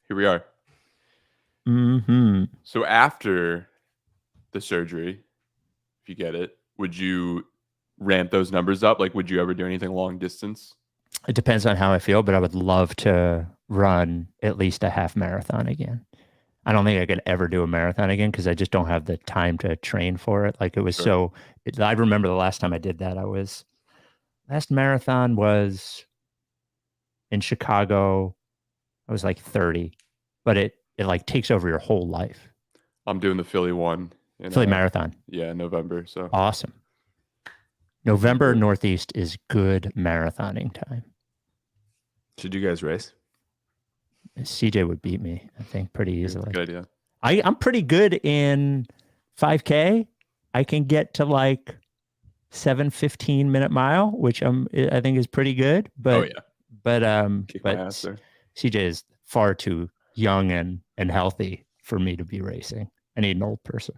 here we are. Mm-hmm. So after the surgery, if you get it, would you ramp those numbers up? Like, would you ever do anything long distance? It depends on how I feel, but I would love to run at least a half marathon again. I don't think I could ever do a marathon again because I just don't have the time to train for it. Like it was Sure. I remember the last time I did that, last marathon was in Chicago. I was like 30, but it like takes over your whole life. I'm doing the Philly one. Philly marathon. Yeah, November. So awesome. November Northeast is good marathoning time. Should you guys race? CJ would beat me, I think, pretty easily. Good idea. I'm pretty good in 5K. I can get to like 7:15 minute mile, which I think is pretty good. But but CJ is far too young and healthy for me to be racing. I need an old person.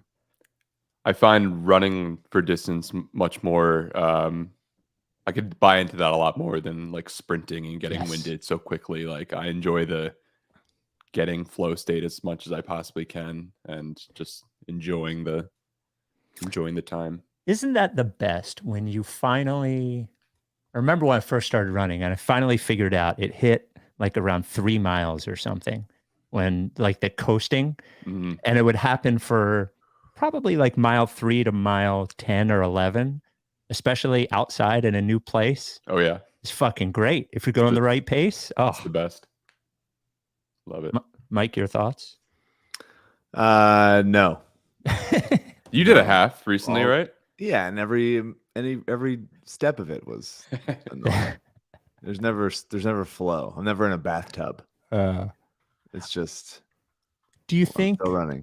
I find running for distance much more. I could buy into that a lot more than like sprinting and getting winded so quickly. Like I enjoy the getting flow state as much as I possibly can and just enjoying the time. Isn't that the best when you finally, I remember when I first started running and I finally figured out it hit like around 3 miles or something when like the coasting and it would happen for probably like mile 3 to mile 10 or 11, especially outside in a new place. Oh yeah. It's fucking great. If you're going the right pace. Oh, it's the best. Love it. Mike, your thoughts? No. You did a half recently, right? Yeah, and every step of it was annoying. There's never flow. I'm never in a bathtub. It's just. Do you think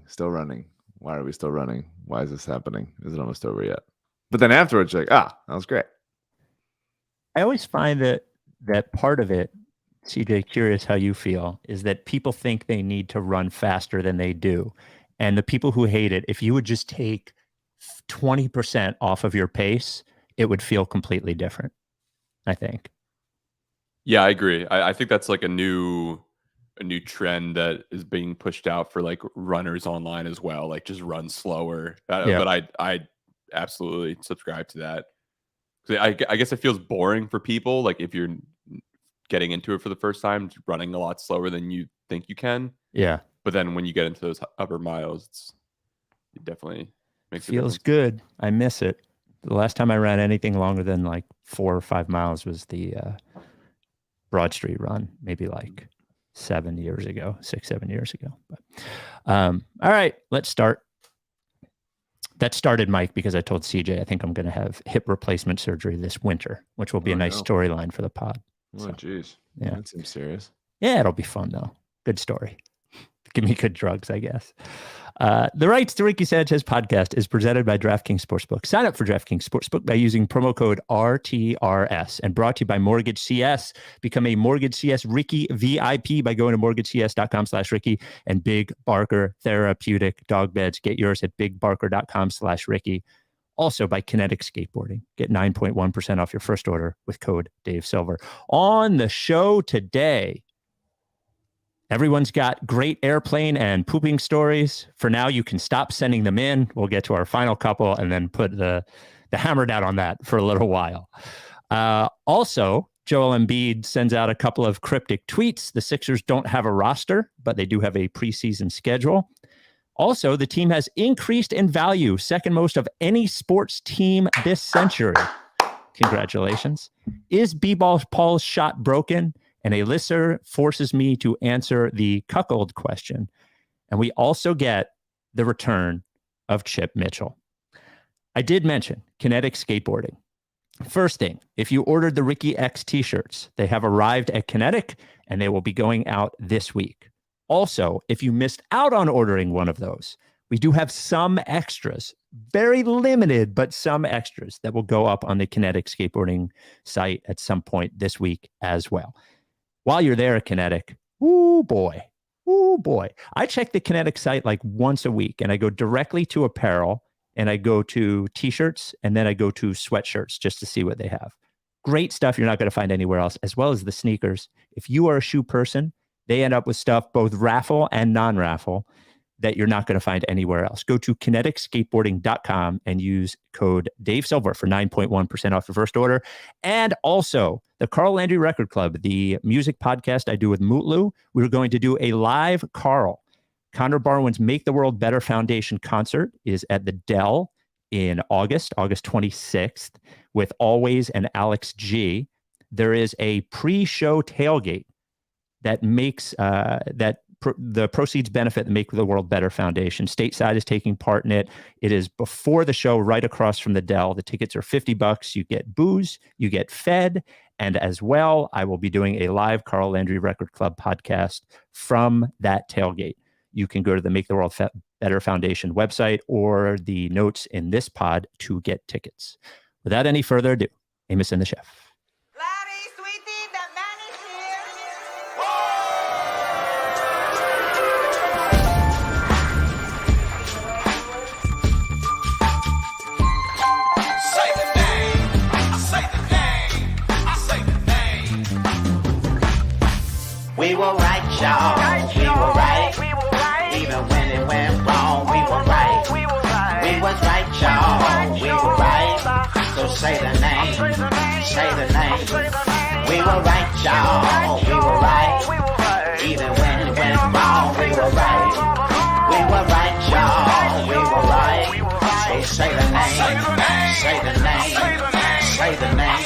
still running? Why are we still running? Why is this happening? Is it almost over yet? But then afterwards, you're like, that was great. I always find that part of it, CJ, curious how you feel, is that people think they need to run faster than they do. And the people who hate it, if you would just take 20% off of your pace, it would feel completely different, I think. Yeah, I agree. I think that's like a new trend that is being pushed out for like runners online as well. Like just run slower. But I absolutely subscribe to that. I guess it feels boring for people. Like if you're getting into it for the first time, running a lot slower than you think you can. Yeah. But then when you get into those upper miles, it definitely makes feels good. I miss it. The last time I ran anything longer than like 4 or 5 miles was the Broad Street run, maybe like 7 years ago, 6-7 years ago. But all right, let's start. That started, Mike, because I told CJ I think I'm going to have hip replacement surgery this winter, which will be a nice storyline for the pod. Oh, jeez. Yeah. That seems serious. Yeah, it'll be fun, though. Good story. Give me good drugs, I guess. The Rights to Ricky Sanchez podcast is presented by DraftKings Sportsbook. Sign up for DraftKings Sportsbook by using promo code RTRS and brought to you by MortgageCS. Become a MortgageCS Ricky VIP by going to mortgageks.com/Ricky and Big Barker Therapeutic Dog Beds. Get yours at bigbarker.com/Ricky. Also by Kinetic Skateboarding. Get 9.1% off your first order with code Dave Silver. On the show today, everyone's got great airplane and pooping stories. For now, you can stop sending them in. We'll get to our final couple and then put the hammer down on that for a little while. Also, Joel Embiid sends out a couple of cryptic tweets. The Sixers don't have a roster, but they do have a preseason schedule. Also, the team has increased in value, second most of any sports team this century. Congratulations. Is B-Ball Paul's shot broken? And a listener forces me to answer the cuckold question. And we also get the return of Chip Mitchell. I did mention Kinetic Skateboarding. First thing, if you ordered the Ricky X t-shirts, they have arrived at Kinetic and they will be going out this week. Also, if you missed out on ordering one of those, we do have some extras, very limited, but some extras that will go up on the Kinetic Skateboarding site at some point this week as well. While you're there at Kinetic, ooh boy. I check the Kinetic site like once a week and I go directly to apparel and I go to t-shirts and then I go to sweatshirts just to see what they have. Great stuff you're not going to find anywhere else, as well as the sneakers. If you are a shoe person, They end up with stuff, both raffle and non-raffle, that you're not going to find anywhere else. Go to kineticskateboarding.com and use code Dave Silver for 9.1% off your first order. And also the Carl Landry Record Club, the music podcast I do with Mutlu. We're going to do a live Connor Barwin's Make the World Better Foundation concert is at the Dell in August 26th with Always and Alex G. There is a pre-show tailgate that makes the proceeds benefit the Make the World Better Foundation. Stateside is taking part in it. It is before the show, right across from the Dell. The tickets are $50. You get booze, you get fed, and as well, I will be doing a live Carl Landry Record Club podcast from that tailgate. You can go to the Make the World Better Foundation website or the notes in this pod to get tickets. Without any further ado, Amos and the Chef. We were right, y'all. We were right. Even when it went wrong, we were right. We was right, y'all. We were right. So say the name. Say the name. We were right, y'all. We were right. Even when it went wrong, we were right. We were right, y'all. We were right. So say the name. Say the name. Say the name.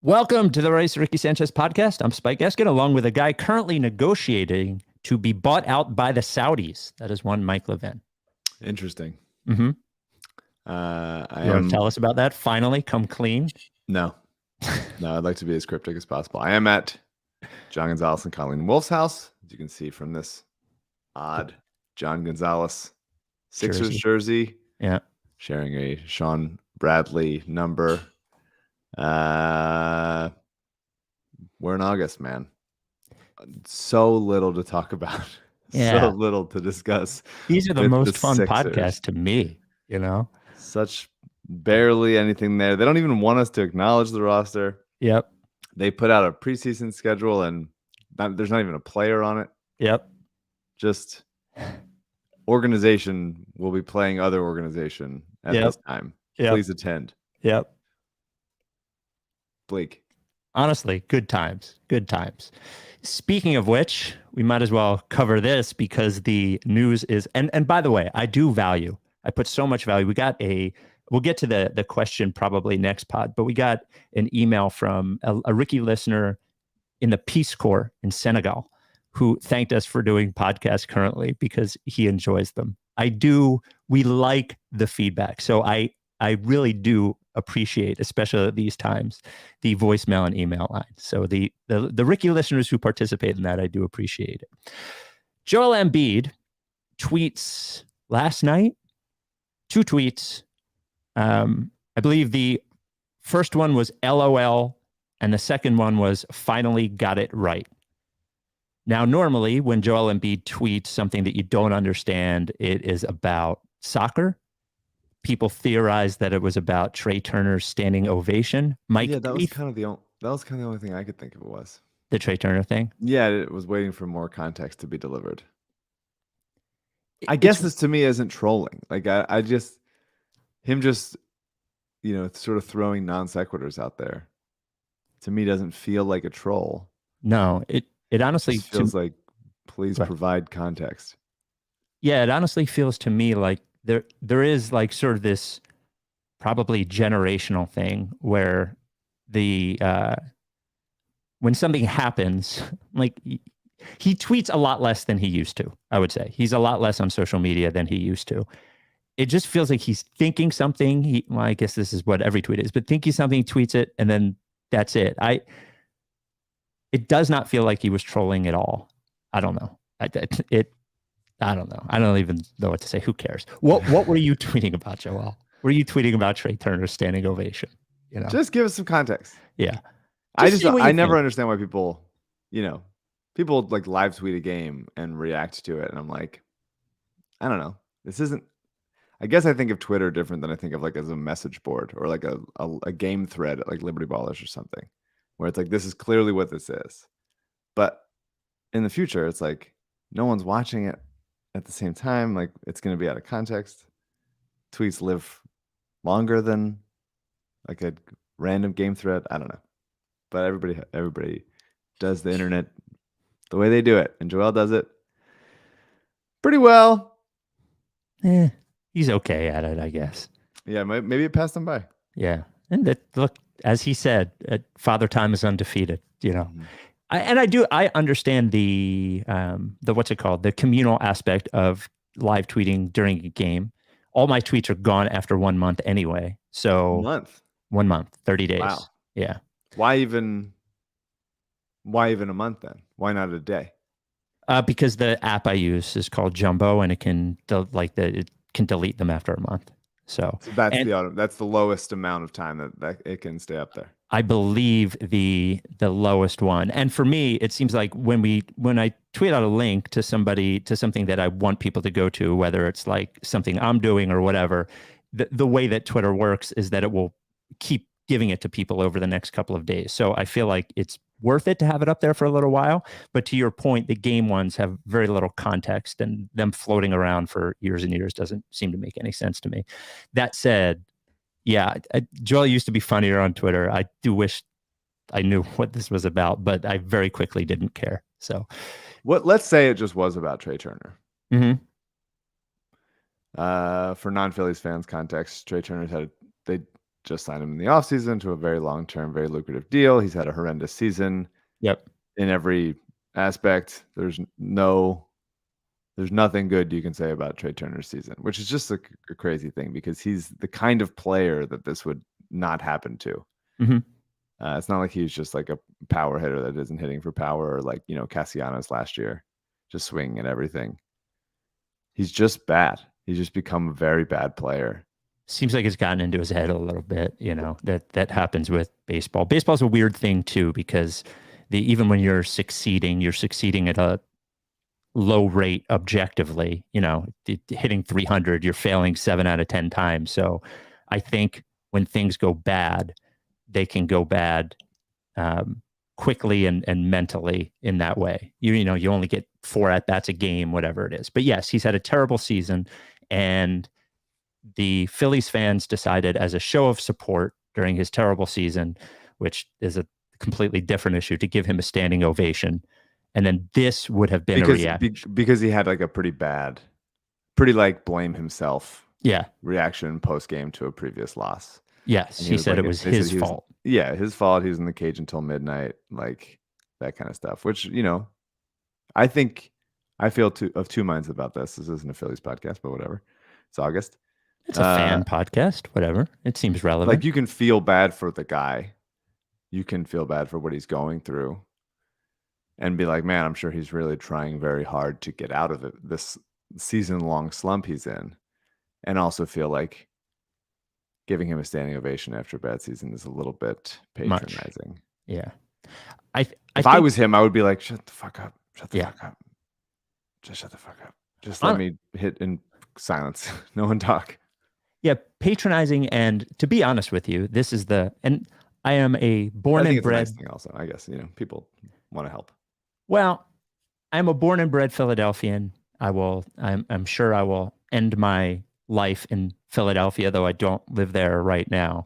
Welcome to the Rice Ricky Sanchez podcast. I'm Spike Eskin, along with a guy currently negotiating to be bought out by the Saudis. That is one Mike Levin. Interesting. Mm-hmm. You want to tell us about that? Finally, come clean? No, I'd like to be as cryptic as possible. I am at John Gonzalez and Colleen Wolf's house, as you can see from this odd John Gonzalez Sixers jersey. Yeah. Sharing a Sean Bradley number. We're in August, man. So little to talk about. Yeah. So little to discuss. These are the most fun Sixers. podcasts to me, you know? Such barely anything there. They don't even want us to acknowledge the roster. Yep. They put out a preseason schedule and there's not even a player on it. Yep. Just organization will be playing other organization at this time. Yep. Please attend. Yep. Bleak. Honestly, good times. Good times. Speaking of which, we might as well cover this because the news is, and by the way, I put so much value. We'll get to the question probably next pod, but we got an email from a Ricky listener in the Peace Corps in Senegal who thanked us for doing podcasts currently because he enjoys them. We like the feedback. So I really do appreciate, especially at these times, the voicemail and email line. So the Ricky listeners who participate in that, I do appreciate it. Joel Embiid tweets last night, 2 tweets. I believe the first one was LOL and the second one was finally got it right. Now, normally when Joel Embiid tweets something that you don't understand, it is about soccer. People theorized that it was about Trey Turner's standing ovation. Mike, yeah, that was kind of the only thing I could think of. It was the Trey Turner thing. Yeah, it was waiting for more context to be delivered. I guess this to me isn't trolling. Like him just sort of throwing non sequiturs out there. To me, doesn't feel like a troll. No, it honestly feels like please provide context. Yeah, it honestly feels to me like there is like sort of this probably generational thing where when something happens, like he tweets a lot less than he used to, I would say. He's a lot less on social media than he used to. It just feels like he's thinking something. I guess this is what every tweet is, but thinking something, tweets it, and then that's it. It does not feel like he was trolling at all. I don't know. I don't know. I don't even know what to say. Who cares? What were you tweeting about, Joel? Were you tweeting about Trey Turner's standing ovation? Just give us some context. Yeah. I never understand why people, people like live tweet a game and react to it. And I'm like, I don't know. This isn't, I guess I think of Twitter different than I think of like as a message board or like a game thread at like Liberty Ballers or something, where it's like, this is clearly what this is. But in the future, it's like no one's watching it at the same time. Like it's going to be out of context. Tweets live longer than like a random game thread. I don't know. But everybody does the internet the way they do it. And Joel does it pretty well. He's okay at it, I guess. Yeah, maybe it passed him by. Yeah. And look, as he said, Father Time is undefeated, Mm-hmm. I understand the what's it called? The communal aspect of live tweeting during a game. All my tweets are gone after 1 month anyway. So 1 month, 30 days. Wow. Yeah. Why even a month then? Why not a day? Because the app I use is called Jumbo, and it can delete them after a month. So that's the lowest amount of time that it can stay up there. I believe the lowest one. And for me, it seems like when I tweet out a link to something that I want people to go to, whether it's like something I'm doing or whatever, the way that Twitter works is that it will keep giving it to people over the next couple of days. So I feel like it's worth it to have it up there for a little while. But to your point, the game ones have very little context, and them floating around for years and years doesn't seem to make any sense to me. That said, yeah, Joel used to be funnier on Twitter. I do wish I knew what this was about, but I very quickly didn't care. So let's say it just was about Trey Turner. Mm-hmm. For non-Phillies fans context, Trey Turner they just signed him in the offseason to a very long-term, very lucrative deal. He's had a horrendous season. Yep. In every aspect. There's nothing good you can say about Trey Turner's season, which is just a crazy thing because he's the kind of player that this would not happen to. Mm-hmm. It's not like he's just like a power hitter that isn't hitting for power, or like, Castellanos last year, just swinging at everything. He's just bad. He's just become a very bad player. Seems like it's gotten into his head a little bit, that happens with baseball. Baseball's a weird thing too, because even when you're succeeding at a low rate objectively, hitting 300, you're failing 7 out of 10 times. So I think when things go bad, they can go bad quickly and mentally in that way. You only get 4 at-bats a game, whatever it is. But yes, he's had a terrible season, and the Phillies fans decided, as a show of support during his terrible season, which is a completely different issue, to give him a standing ovation. And then this would have been a reaction. Because he had like a pretty like blame himself reaction post-game to a previous loss. Yes, he said it was his fault. Yeah, his fault. He was in the cage until midnight, like that kind of stuff, which, I think I feel of two minds about this. This isn't a Phillies podcast, but whatever. It's August. It's a fan podcast, whatever. It seems relevant. Like, you can feel bad for the guy. You can feel bad for what he's going through and be like, man, I'm sure he's really trying very hard to get out of it, this season-long slump he's in. And also feel like giving him a standing ovation after a bad season is a little bit patronizing. Much. Yeah. If I was him, I would be like, shut the fuck up. Shut the fuck up. Just shut the fuck up. Just let me hit in silence. No one talk. Yeah, patronizing. And to be honest with you, and I am a born and bred. It's a nice thing also, I guess, people want to help. Well, I'm a born and bred Philadelphian. I'm sure I will end my life in Philadelphia, though I don't live there right now.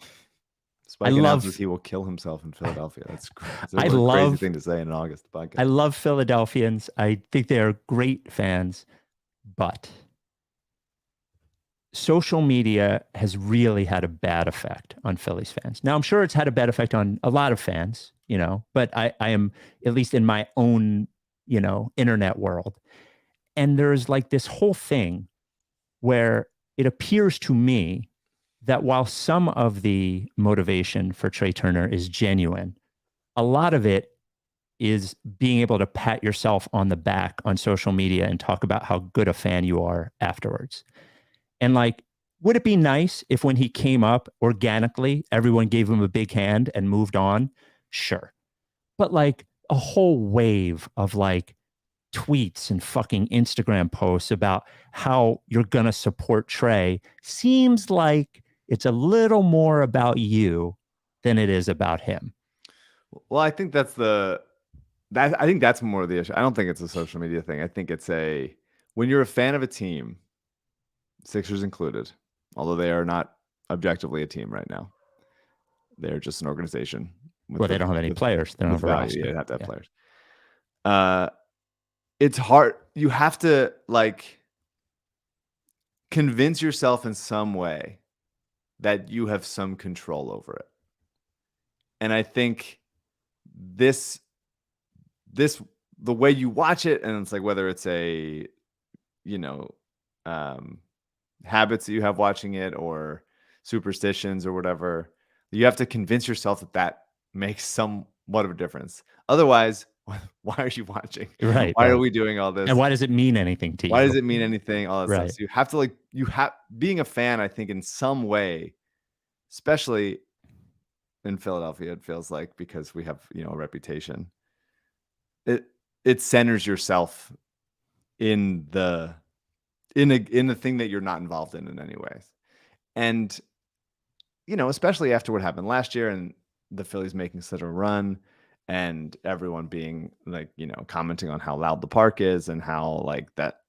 Spike announces he will kill himself in Philadelphia. That's a crazy thing to say in an August podcast. I love Philadelphians. I think they are great fans, but social media has really had a bad effect on Phillies fans. Now, I'm sure it's had a bad effect on a lot of fans, but I am, at least in my own, internet world. And there's like this whole thing where it appears to me that while some of the motivation for Trey Turner is genuine, a lot of it is being able to pat yourself on the back on social media and talk about how good a fan you are afterwards. And like, would it be nice if when he came up organically, everyone gave him a big hand and moved on? Sure. but like a whole wave of like tweets and fucking Instagram posts about how you're going to support Trey seems like it's a little more about you than it is about him. Well, I think that's more of the issue. I don't think it's a social media thing. I think it's when you're a fan of a team, Sixers included, although they are not objectively a team right now. They're just an organization. Well, they don't have any players. They don't have a roster. Yeah, they have to have players. It's hard. You have to like convince yourself in some way that you have some control over it. And I think the way you watch it, and it's like whether it's habits that you have watching it or superstitions or whatever, you have to convince yourself that makes somewhat of a difference. Otherwise, why are you watching? Right. Why are we doing all this? And why does it mean anything to you? Why does it mean anything? All that Right. stuff. So you have being a fan, I think in some way, especially in Philadelphia, it feels like, because we have, a reputation. It centers yourself in the thing that you're not involved in any way. And, especially after what happened last year and the Phillies making such a run and everyone being like, commenting on how loud the park is and how like that,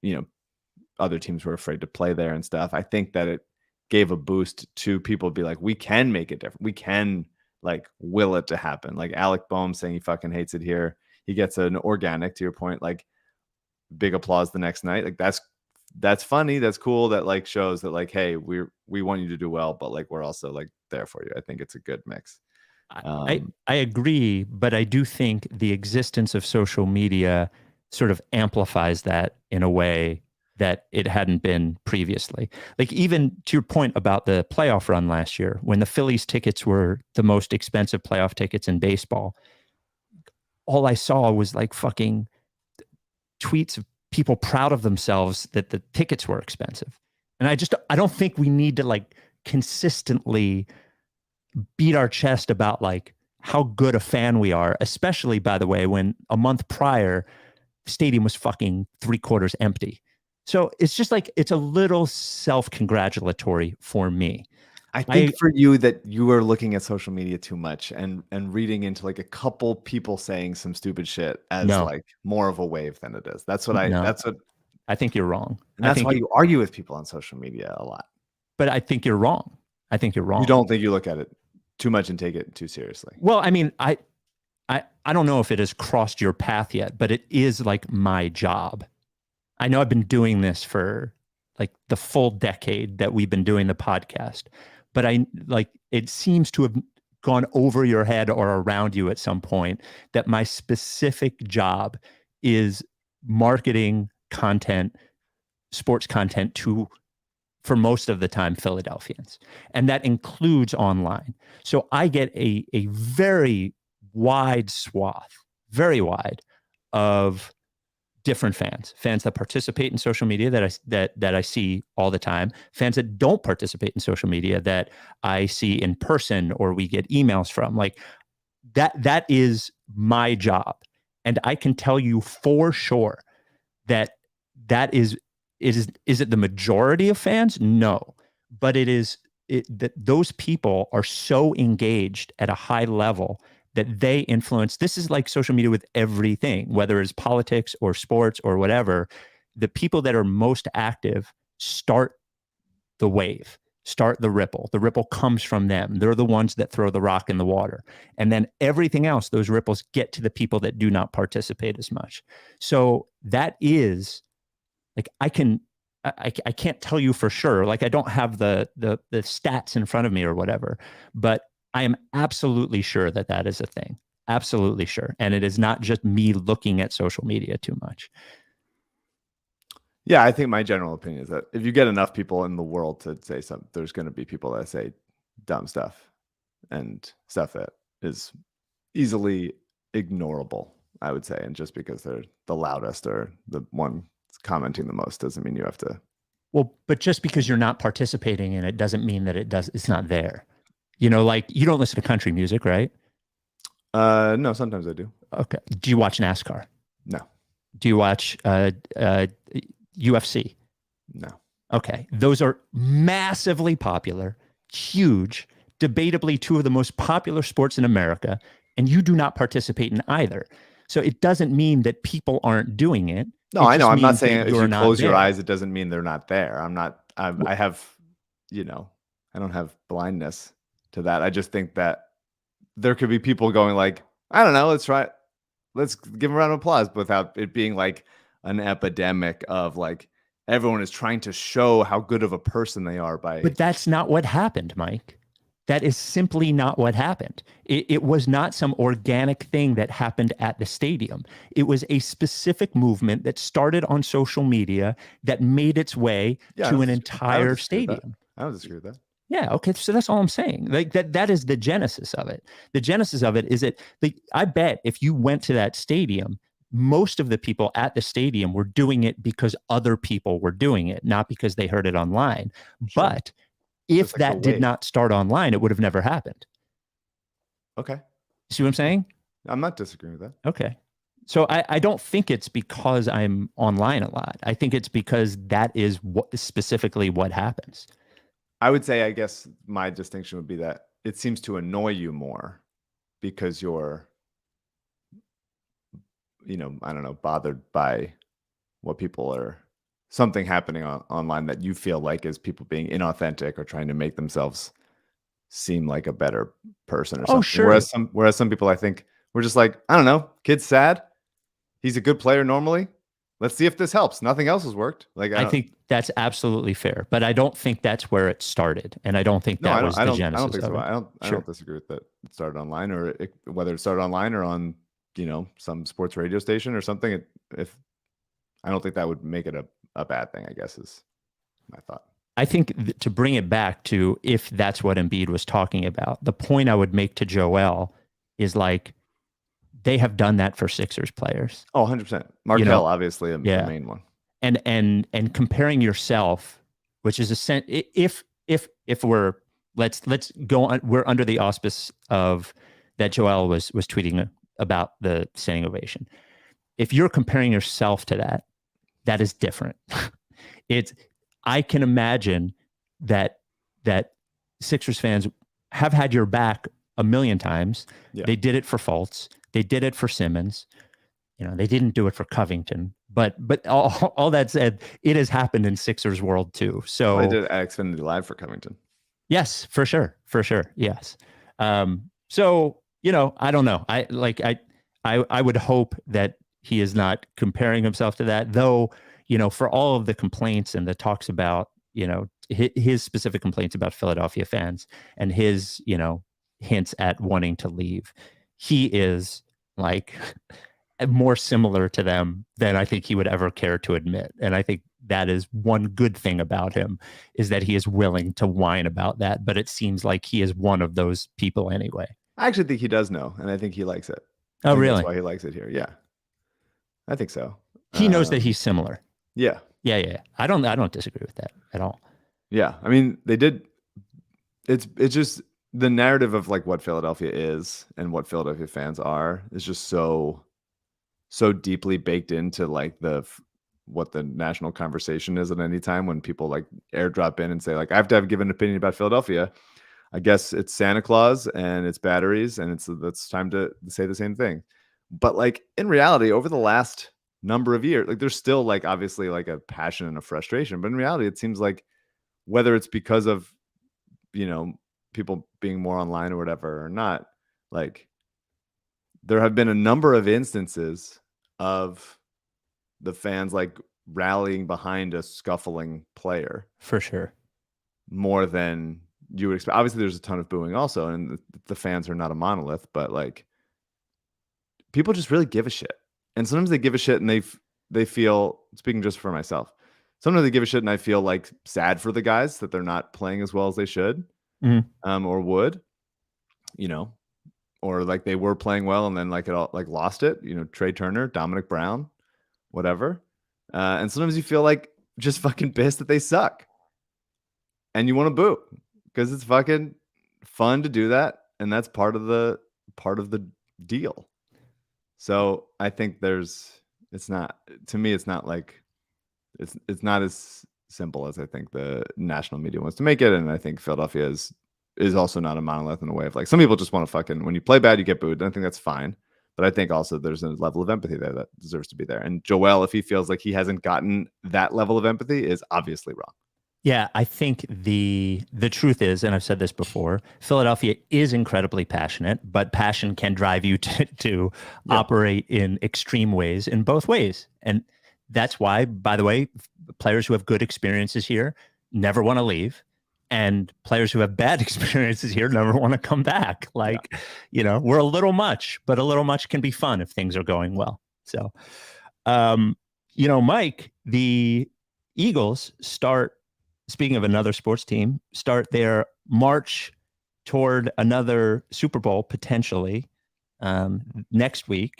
other teams were afraid to play there and stuff. I think that it gave a boost to people to be like, we can make it different. We can like will it to happen. Like Alec Boehm saying he fucking hates it here. He gets an organic, to your point, like big applause the next night. Like that's funny. That's cool. That like shows that like, hey, we want you to do well, but like we're also like there for you. I think it's a good mix. I agree, but I do think the existence of social media sort of amplifies that in a way that it hadn't been previously. Like even to your point about the playoff run last year, when the Phillies tickets were the most expensive playoff tickets in baseball, all I saw was like fucking tweets of people proud of themselves that the tickets were expensive. And I don't think we need to like consistently beat our chest about like how good a fan we are, especially, by the way, when a month prior, the stadium was fucking 3/4 empty. So it's just like, it's a little self-congratulatory for me. I think for you that you are looking at social media too much and reading into like a couple people saying some stupid shit as like more of a wave than it is. That's what I think you're wrong. And that's why you argue with people on social media a lot. But I think you're wrong. You don't think you look at it too much and take it too seriously. Well, I mean, I don't know if it has crossed your path yet, but it is like my job. I know I've been doing this for like the full decade that we've been doing the podcast, but it seems to have gone over your head or around you at some point that my specific job is marketing content, sports content for most of the time, Philadelphians. And that includes online. So I get a very wide swath, very wide, of different fans that participate in social media that I see all the time, fans that don't participate in social media that I see in person or we get emails from. Like that is my job. And I can tell you for sure that is it the majority of fans? No, but that those people are so engaged at a high level that they influence. This is like social media with everything, whether it's politics or sports or whatever. The people that are most active start the wave, start the ripple. The ripple comes from them. They're the ones that throw the rock in the water. And then everything else, those ripples get to the people that do not participate as much. So that is like, I can't tell you for sure. Like I don't have the stats in front of me or whatever, but I am absolutely sure that is a thing. Absolutely sure. And it is not just me looking at social media too much. Yeah, I think my general opinion is that if you get enough people in the world to say something, there's going to be people that say dumb stuff and stuff that is easily ignorable, I would say. And just because they're the loudest or the one commenting the most doesn't mean you have to. Well, but just because you're not participating in it doesn't mean that it's not there. Like you don't listen to country music, right? No, sometimes I do. Okay. Do you watch NASCAR? No. Do you watch UFC? No. Okay. Those are massively popular, huge, debatably two of the most popular sports in America, and you do not participate in either. So it doesn't mean that people aren't doing it. No, I know. I'm not saying if you close your eyes, it doesn't mean they're not there. I have, I don't have blindness to that. I just think that there could be people going like, I don't know, let's give them a round of applause without it being like an epidemic of like, everyone is trying to show how good of a person they are by. But that's not what happened, Mike. That is simply not what happened. It was not some organic thing that happened at the stadium. It was a specific movement that started on social media that made its way to an entire stadium. I don't disagree with that. Yeah. Okay. So that's all I'm saying. Like that is the genesis of it. The genesis of it is that I bet if you went to that stadium, most of the people at the stadium were doing it because other people were doing it, not because they heard it online. Sure. But if that did not start online, it would have never happened. Okay. See what I'm saying? I'm not disagreeing with that. Okay. So I don't think it's because I'm online a lot. I think it's because that is specifically what happens. I would say, I guess my distinction would be that it seems to annoy you more because you're, I don't know, bothered by what people are, something happening online that you feel like is people being inauthentic or trying to make themselves seem like a better person or something. Oh, sure. Whereas some people, I think, we're just like, I don't know, kid's sad. He's a good player normally. Let's see if this helps. Nothing else has worked. Like I think that's absolutely fair, but I don't think that's where it started, and I don't think that was the genesis. I don't think so. I don't disagree with that. It started online, or whether it started online or on some sports radio station or something. I don't think that would make it a bad thing, I guess, is my thought. I think to bring it back to if that's what Embiid was talking about, the point I would make to Joel is like, they have done that for Sixers players. Oh, 100%. Markel, obviously, the main one. And comparing yourself, which is if we're let's go on, we're under the auspice of that Joel was tweeting about the standing ovation. If you're comparing yourself to that is different. I can imagine that Sixers fans have had your back a million times. Yeah. They did it for Fultz. They did it for Simmons. They didn't do it for Covington. But all that said, it has happened in Sixers world too. So they did Xfinity Live for Covington. Yes, for sure. Yes. So I don't know. I would hope that he is not comparing himself to that, though. For all of the complaints and the talks about his specific complaints about Philadelphia fans and his hints at wanting to leave, he is like more similar to them than I think he would ever care to admit. And I think that is one good thing about him, is that he is willing to whine about that. But it seems like he is one of those people anyway. I actually think he does know, and I think he likes it. Oh, really? That's why he likes it here. Yeah, I think so. He knows that he's similar. Yeah. I don't disagree with that at all. Yeah, I mean, they did. It's just the narrative of like what Philadelphia is and what Philadelphia fans are is just so deeply baked into like what the national conversation is at any time when people like airdrop in and say like, I have to give an opinion about Philadelphia. I guess it's Santa Claus and it's batteries and it's time to say the same thing. But like in reality, over the last number of years, like there's still like obviously like a passion and a frustration, but in reality, it seems like whether it's because of people being more online or whatever or not, like there have been a number of instances of the fans like rallying behind a scuffling player. For sure. More than you would expect. Obviously, there's a ton of booing also, and the fans are not a monolith, but like people just really give a shit. And sometimes they give a shit and they feel, speaking just for myself, sometimes they give a shit and I feel like sad for the guys that they're not playing as well as they should, or would, or like they were playing well and then like it all like lost it, Trey Turner, Dominic Brown, whatever. And sometimes you feel like just fucking pissed that they suck and you want to boo because it's fucking fun to do that. And that's part of the deal. So I think it's not like it's not as simple as I think the national media wants to make it. And I think Philadelphia is also not a monolith in a way of like some people just want to fucking, when you play bad, you get booed. And I think that's fine. But I think also there's a level of empathy there that deserves to be there. And Joel, if he feels like he hasn't gotten that level of empathy, is obviously wrong. Yeah, I think the truth is, and I've said this before, Philadelphia is incredibly passionate, but passion can drive you to operate in extreme ways in both ways. And that's why, by the way, players who have good experiences here never want to leave. And players who have bad experiences here never want to come back. Like, we're a little much, but a little much can be fun if things are going well. So, Mike, the Eagles speaking of another sports team, start their march toward another Super Bowl potentially next week.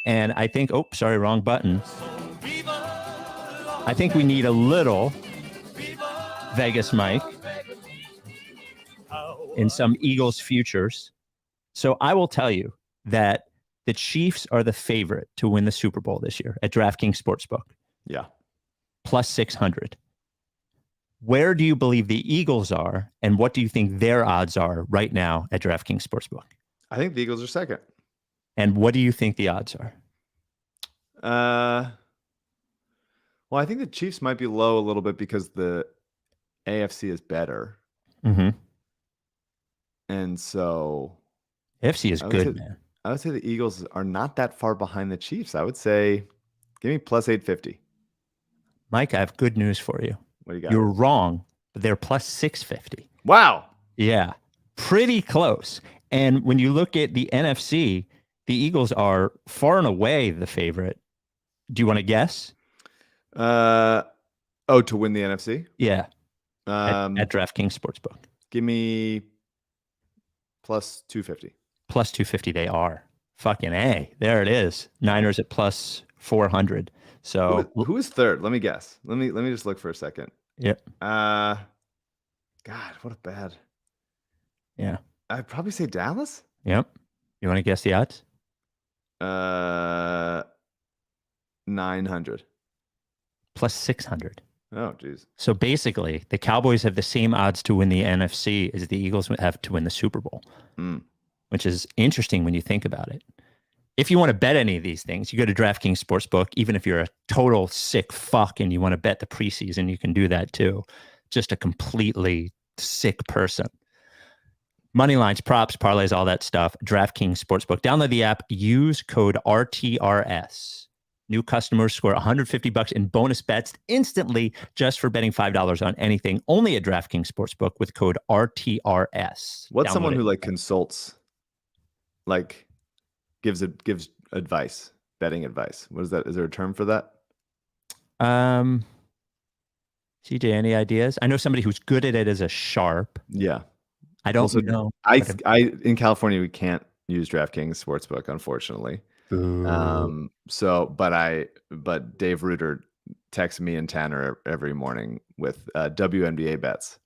And I think, wrong button. I think we need a little Vegas Mike in some Eagles futures. So I will tell you that the Chiefs are the favorite to win the Super Bowl this year at DraftKings Sportsbook. Yeah. Plus 600. Where do you believe the Eagles are, and what do you think their odds are right now at DraftKings Sportsbook? I think the Eagles are second. And what do you think the odds are? Well, I think the Chiefs might be low a little bit because the AFC is better. Mm-hmm. And so AFC is good, man. I would say the Eagles are not that far behind the Chiefs. I would say give me plus 850. Mike, I have good news for you. What do you got? You're wrong, but they're plus 650. Wow. Yeah, pretty close. And when you look at the NFC, the Eagles are far and away the favorite. Do you want to guess? To win the NFC? Yeah. At DraftKings Sportsbook. Give me plus 250. Plus 250 they are. Fucking A. There it is. Niners at plus 400. So who is third? Let me guess. Let me just look for a second. Yep. God, what a bad. Yeah. I'd probably say Dallas. Yep. You want to guess the odds? 900. Plus 600. Oh, geez. So basically, the Cowboys have the same odds to win the NFC as the Eagles have to win the Super Bowl, which is interesting when you think about it. If you want to bet any of these things, you go to DraftKings Sportsbook. Even if you're a total sick fuck and you want to bet the preseason, you can do that too. Just a completely sick person. Money lines, props, parlays, all that stuff. DraftKings Sportsbook. Download the app. Use code RTRS. New customers score $150 in bonus bets instantly just for betting $5 on anything. Only at DraftKings Sportsbook with code RTRS. What's someone who consults, gives advice, betting advice? What is that? Is there a term for that? CJ, any ideas? I know somebody who's good at it as a sharp. Yeah. I don't know. In California, we can't use DraftKings Sportsbook, unfortunately. But Dave Reuter texts me and Tanner every morning with WNBA bets.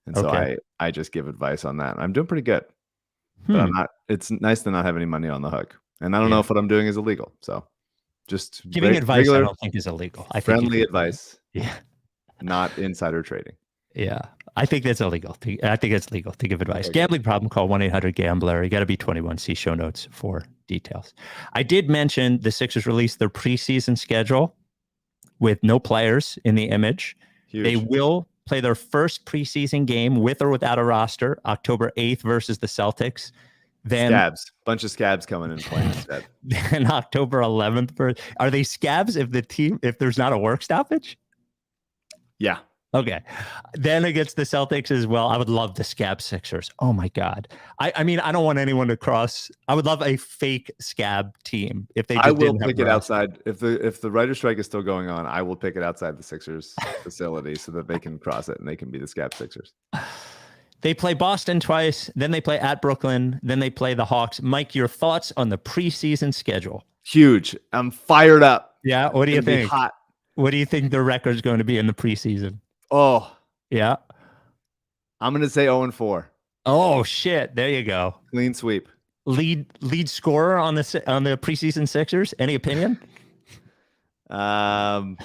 And so I just give advice on that. I'm doing pretty good, but I'm not, it's nice to not have any money on the hook. And I don't know if what I'm doing is illegal. So just giving advice, I don't think is illegal. I think friendly advice. Yeah. Not insider trading. Yeah. I think that's illegal. I think it's legal to give advice. Gambling problem, call 1-800-GAMBLER. You got to be 21. See show notes for details. I did mention the Sixers released their preseason schedule with no players in the image. Huge. They will play their first preseason game with or without a roster, October 8th versus the Celtics. Then bunch of scabs coming in playing instead. Then October 11th. Are they scabs if there's not a work stoppage? Yeah. Okay. Then against the Celtics as well. I would love the scab Sixers. Oh my God. I mean, I don't want anyone to cross. I would love a fake scab team if they. I will pick it outside. If the writer strike is still going on, I will pick it outside the Sixers facility so that they can cross it and they can be the scab Sixers. They play Boston twice, then they play at Brooklyn, then they play the Hawks. Mike, your thoughts on the preseason schedule? Huge. I'm fired up. Yeah. What do you think? Hot. What do you think their record's going to be in the preseason? Oh, yeah. I'm going to say 0-4. Oh, shit. There you go. Clean sweep. Lead scorer on the preseason Sixers. Any opinion? Jaden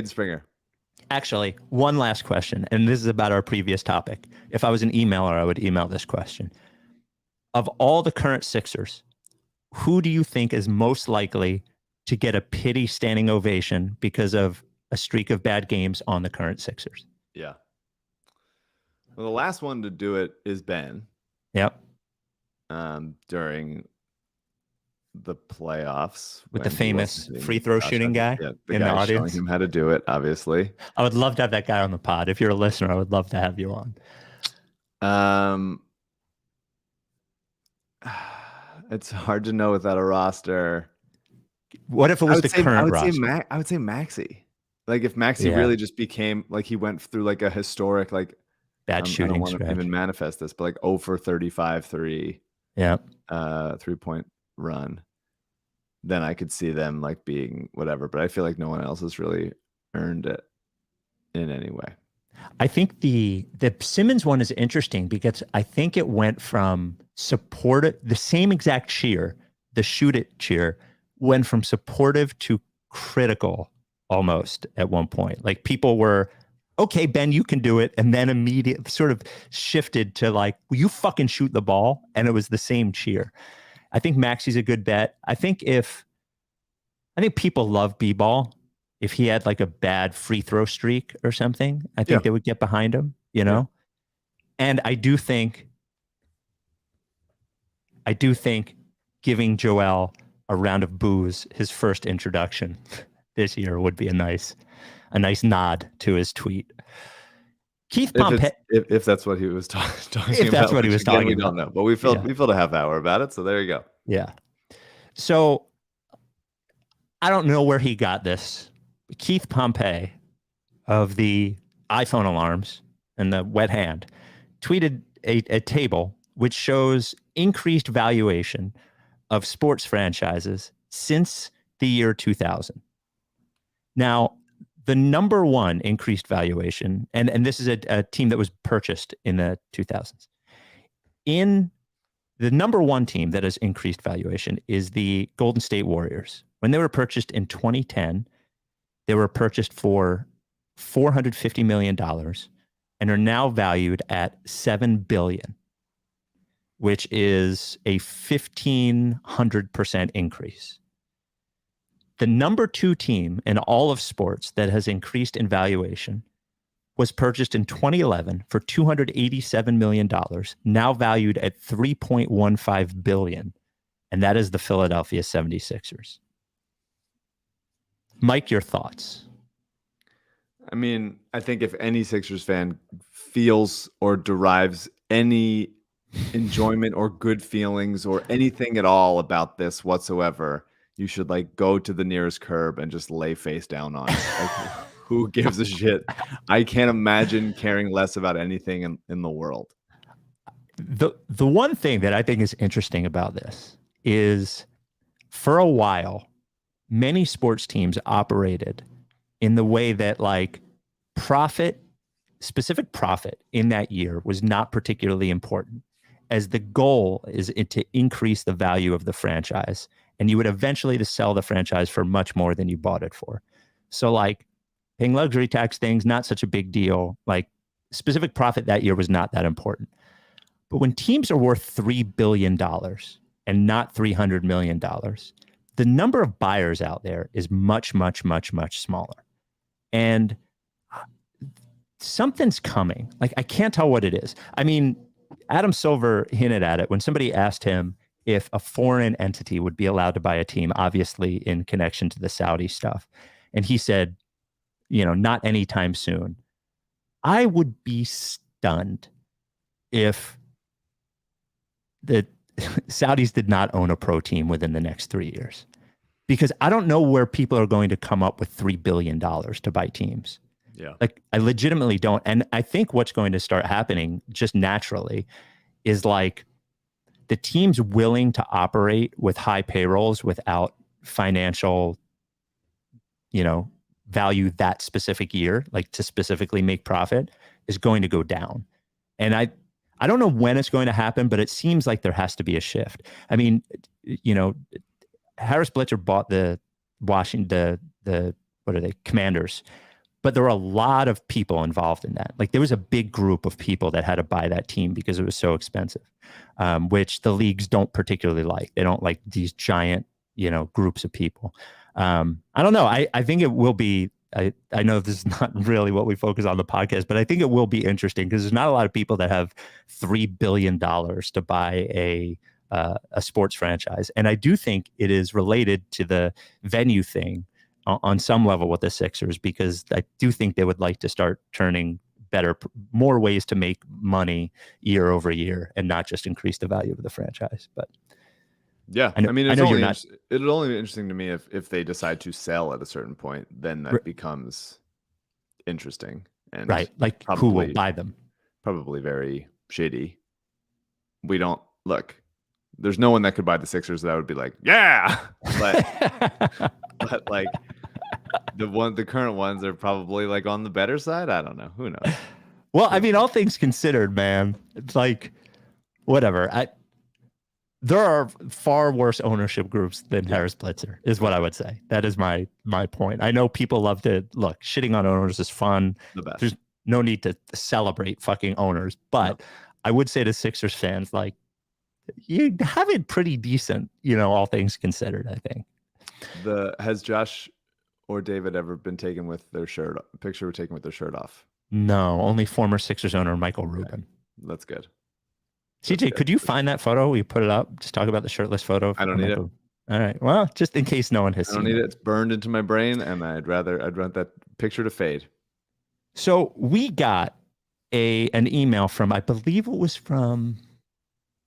Springer. Actually, one last question, and this is about our previous topic. If I was an emailer, I would email this question. Of all the current Sixers, who do you think is most likely to get a pity standing ovation because of a streak of bad games on the current Sixers? Yeah. Well, the last one to do it is Ben. Yep. During the playoffs with the famous free throw shooting guy in the audience, showing him how to do it. Obviously, I would love to have that guy on the pod. If you're a listener, I would love to have you on. It's hard to know without a roster. What if it was the current roster? I would say Maxey. Like if Maxey really just became like he went through like a historic like bad shooting. I don't want to even manifest this, but like 0 for 35 3. Yeah. 3-point run. Then I could see them like being whatever, but I feel like no one else has really earned it in any way. I think the Simmons one is interesting because I think it went from supportive, the same exact cheer, the shoot it cheer, went from supportive to critical almost at one point. Like people were, okay, Ben, you can do it. And then immediately sort of shifted to like, well, you fucking shoot the ball. And it was the same cheer. I think Maxey's a good bet. I think people love B-ball. If he had like a bad free throw streak or something, I think they would get behind him, you know? Yeah. And I do think giving Joel a round of booze, his first introduction this year, would be a nice nod to his tweet. Keith Pompey, if that's what he was talking about. If that's what he was talking about. We don't know, but we filled a half hour about it, so there you go. Yeah. So I don't know where he got this. Keith Pompey of the iPhone alarms and the wet hand tweeted a table which shows increased valuation of sports franchises since the year 2000. Now, the number one increased valuation, and this is a team that was purchased in the 2000s. In the number one team that has increased valuation is the Golden State Warriors. When they were purchased in 2010, they were purchased for $450 million and are now valued at $7 billion, which is a 1,500% increase. The number two team in all of sports that has increased in valuation was purchased in 2011 for $287 million, now valued at $3.15 billion, and that is the Philadelphia 76ers. Mike, your thoughts? I mean, I think if any Sixers fan feels or derives any enjoyment or good feelings or anything at all about this whatsoever, you should like go to the nearest curb and just lay face down on it. Like, who gives a shit? I can't imagine caring less about anything in the world. The one thing that I think is interesting about this is for a while, many sports teams operated in the way that like specific profit in that year was not particularly important, as the goal is to increase the value of the franchise. And you would eventually to sell the franchise for much more than you bought it for. So like paying luxury tax things, not such a big deal. Like specific profit that year was not that important. But when teams are worth $3 billion and not $300 million, the number of buyers out there is much, much, much, much smaller. And something's coming. Like I can't tell what it is. I mean, Adam Silver hinted at it when somebody asked him if a foreign entity would be allowed to buy a team, obviously in connection to the Saudi stuff. And he said, not anytime soon. I would be stunned if the Saudis did not own a pro team within the next 3 years, because I don't know where people are going to come up with $3 billion to buy teams. Yeah. Like I legitimately don't. And I think what's going to start happening just naturally is like the teams willing to operate with high payrolls without financial, value that specific year, like to specifically make profit, is going to go down. And I don't know when it's going to happen, but it seems like there has to be a shift. I mean, you know, Harris Blitzer bought the Washington, the what are they, Commanders, but there were a lot of people involved in that. Like there was a big group of people that had to buy that team because it was so expensive, which the leagues don't particularly like. They don't like these giant, you know, groups of people. I don't know. I think it will be, I know this is not really what we focus on the podcast, but I think it will be interesting because there's not a lot of people that have $3 billion to buy a sports franchise. And I do think it is related to the venue thing on some level with the Sixers, because I do think they would like to start turning more ways to make money year over year and not just increase the value of the franchise. But yeah, I mean, it'll only be interesting to me if they decide to sell at a certain point, then that becomes interesting. And right, like who will buy them? Probably very shady. We don't look. There's no one that could buy the Sixers that would be like, yeah, but like the current ones are probably like on the better side. I don't know. Who knows? Well, I mean, all things considered, man, it's like whatever. There are far worse ownership groups than Harris Blitzer, is what I would say. That is my point. I know people love to look, shitting on owners is fun. The best. There's no need to celebrate fucking owners, but I would say to Sixers fans, like, you have it pretty decent, you know, all things considered, I think. Has Josh or David ever been taken with their shirt, picture taken with their shirt off? No, only former Sixers owner Michael Rubin. That's good. CJ, could you find that photo? We put it up. Just talk about the shirtless photo. I don't need it. All right. Well, just in case no one has seen it. I don't need it. It's burned into my brain, and I'd want that picture to fade. So we got an email from, I believe it was from,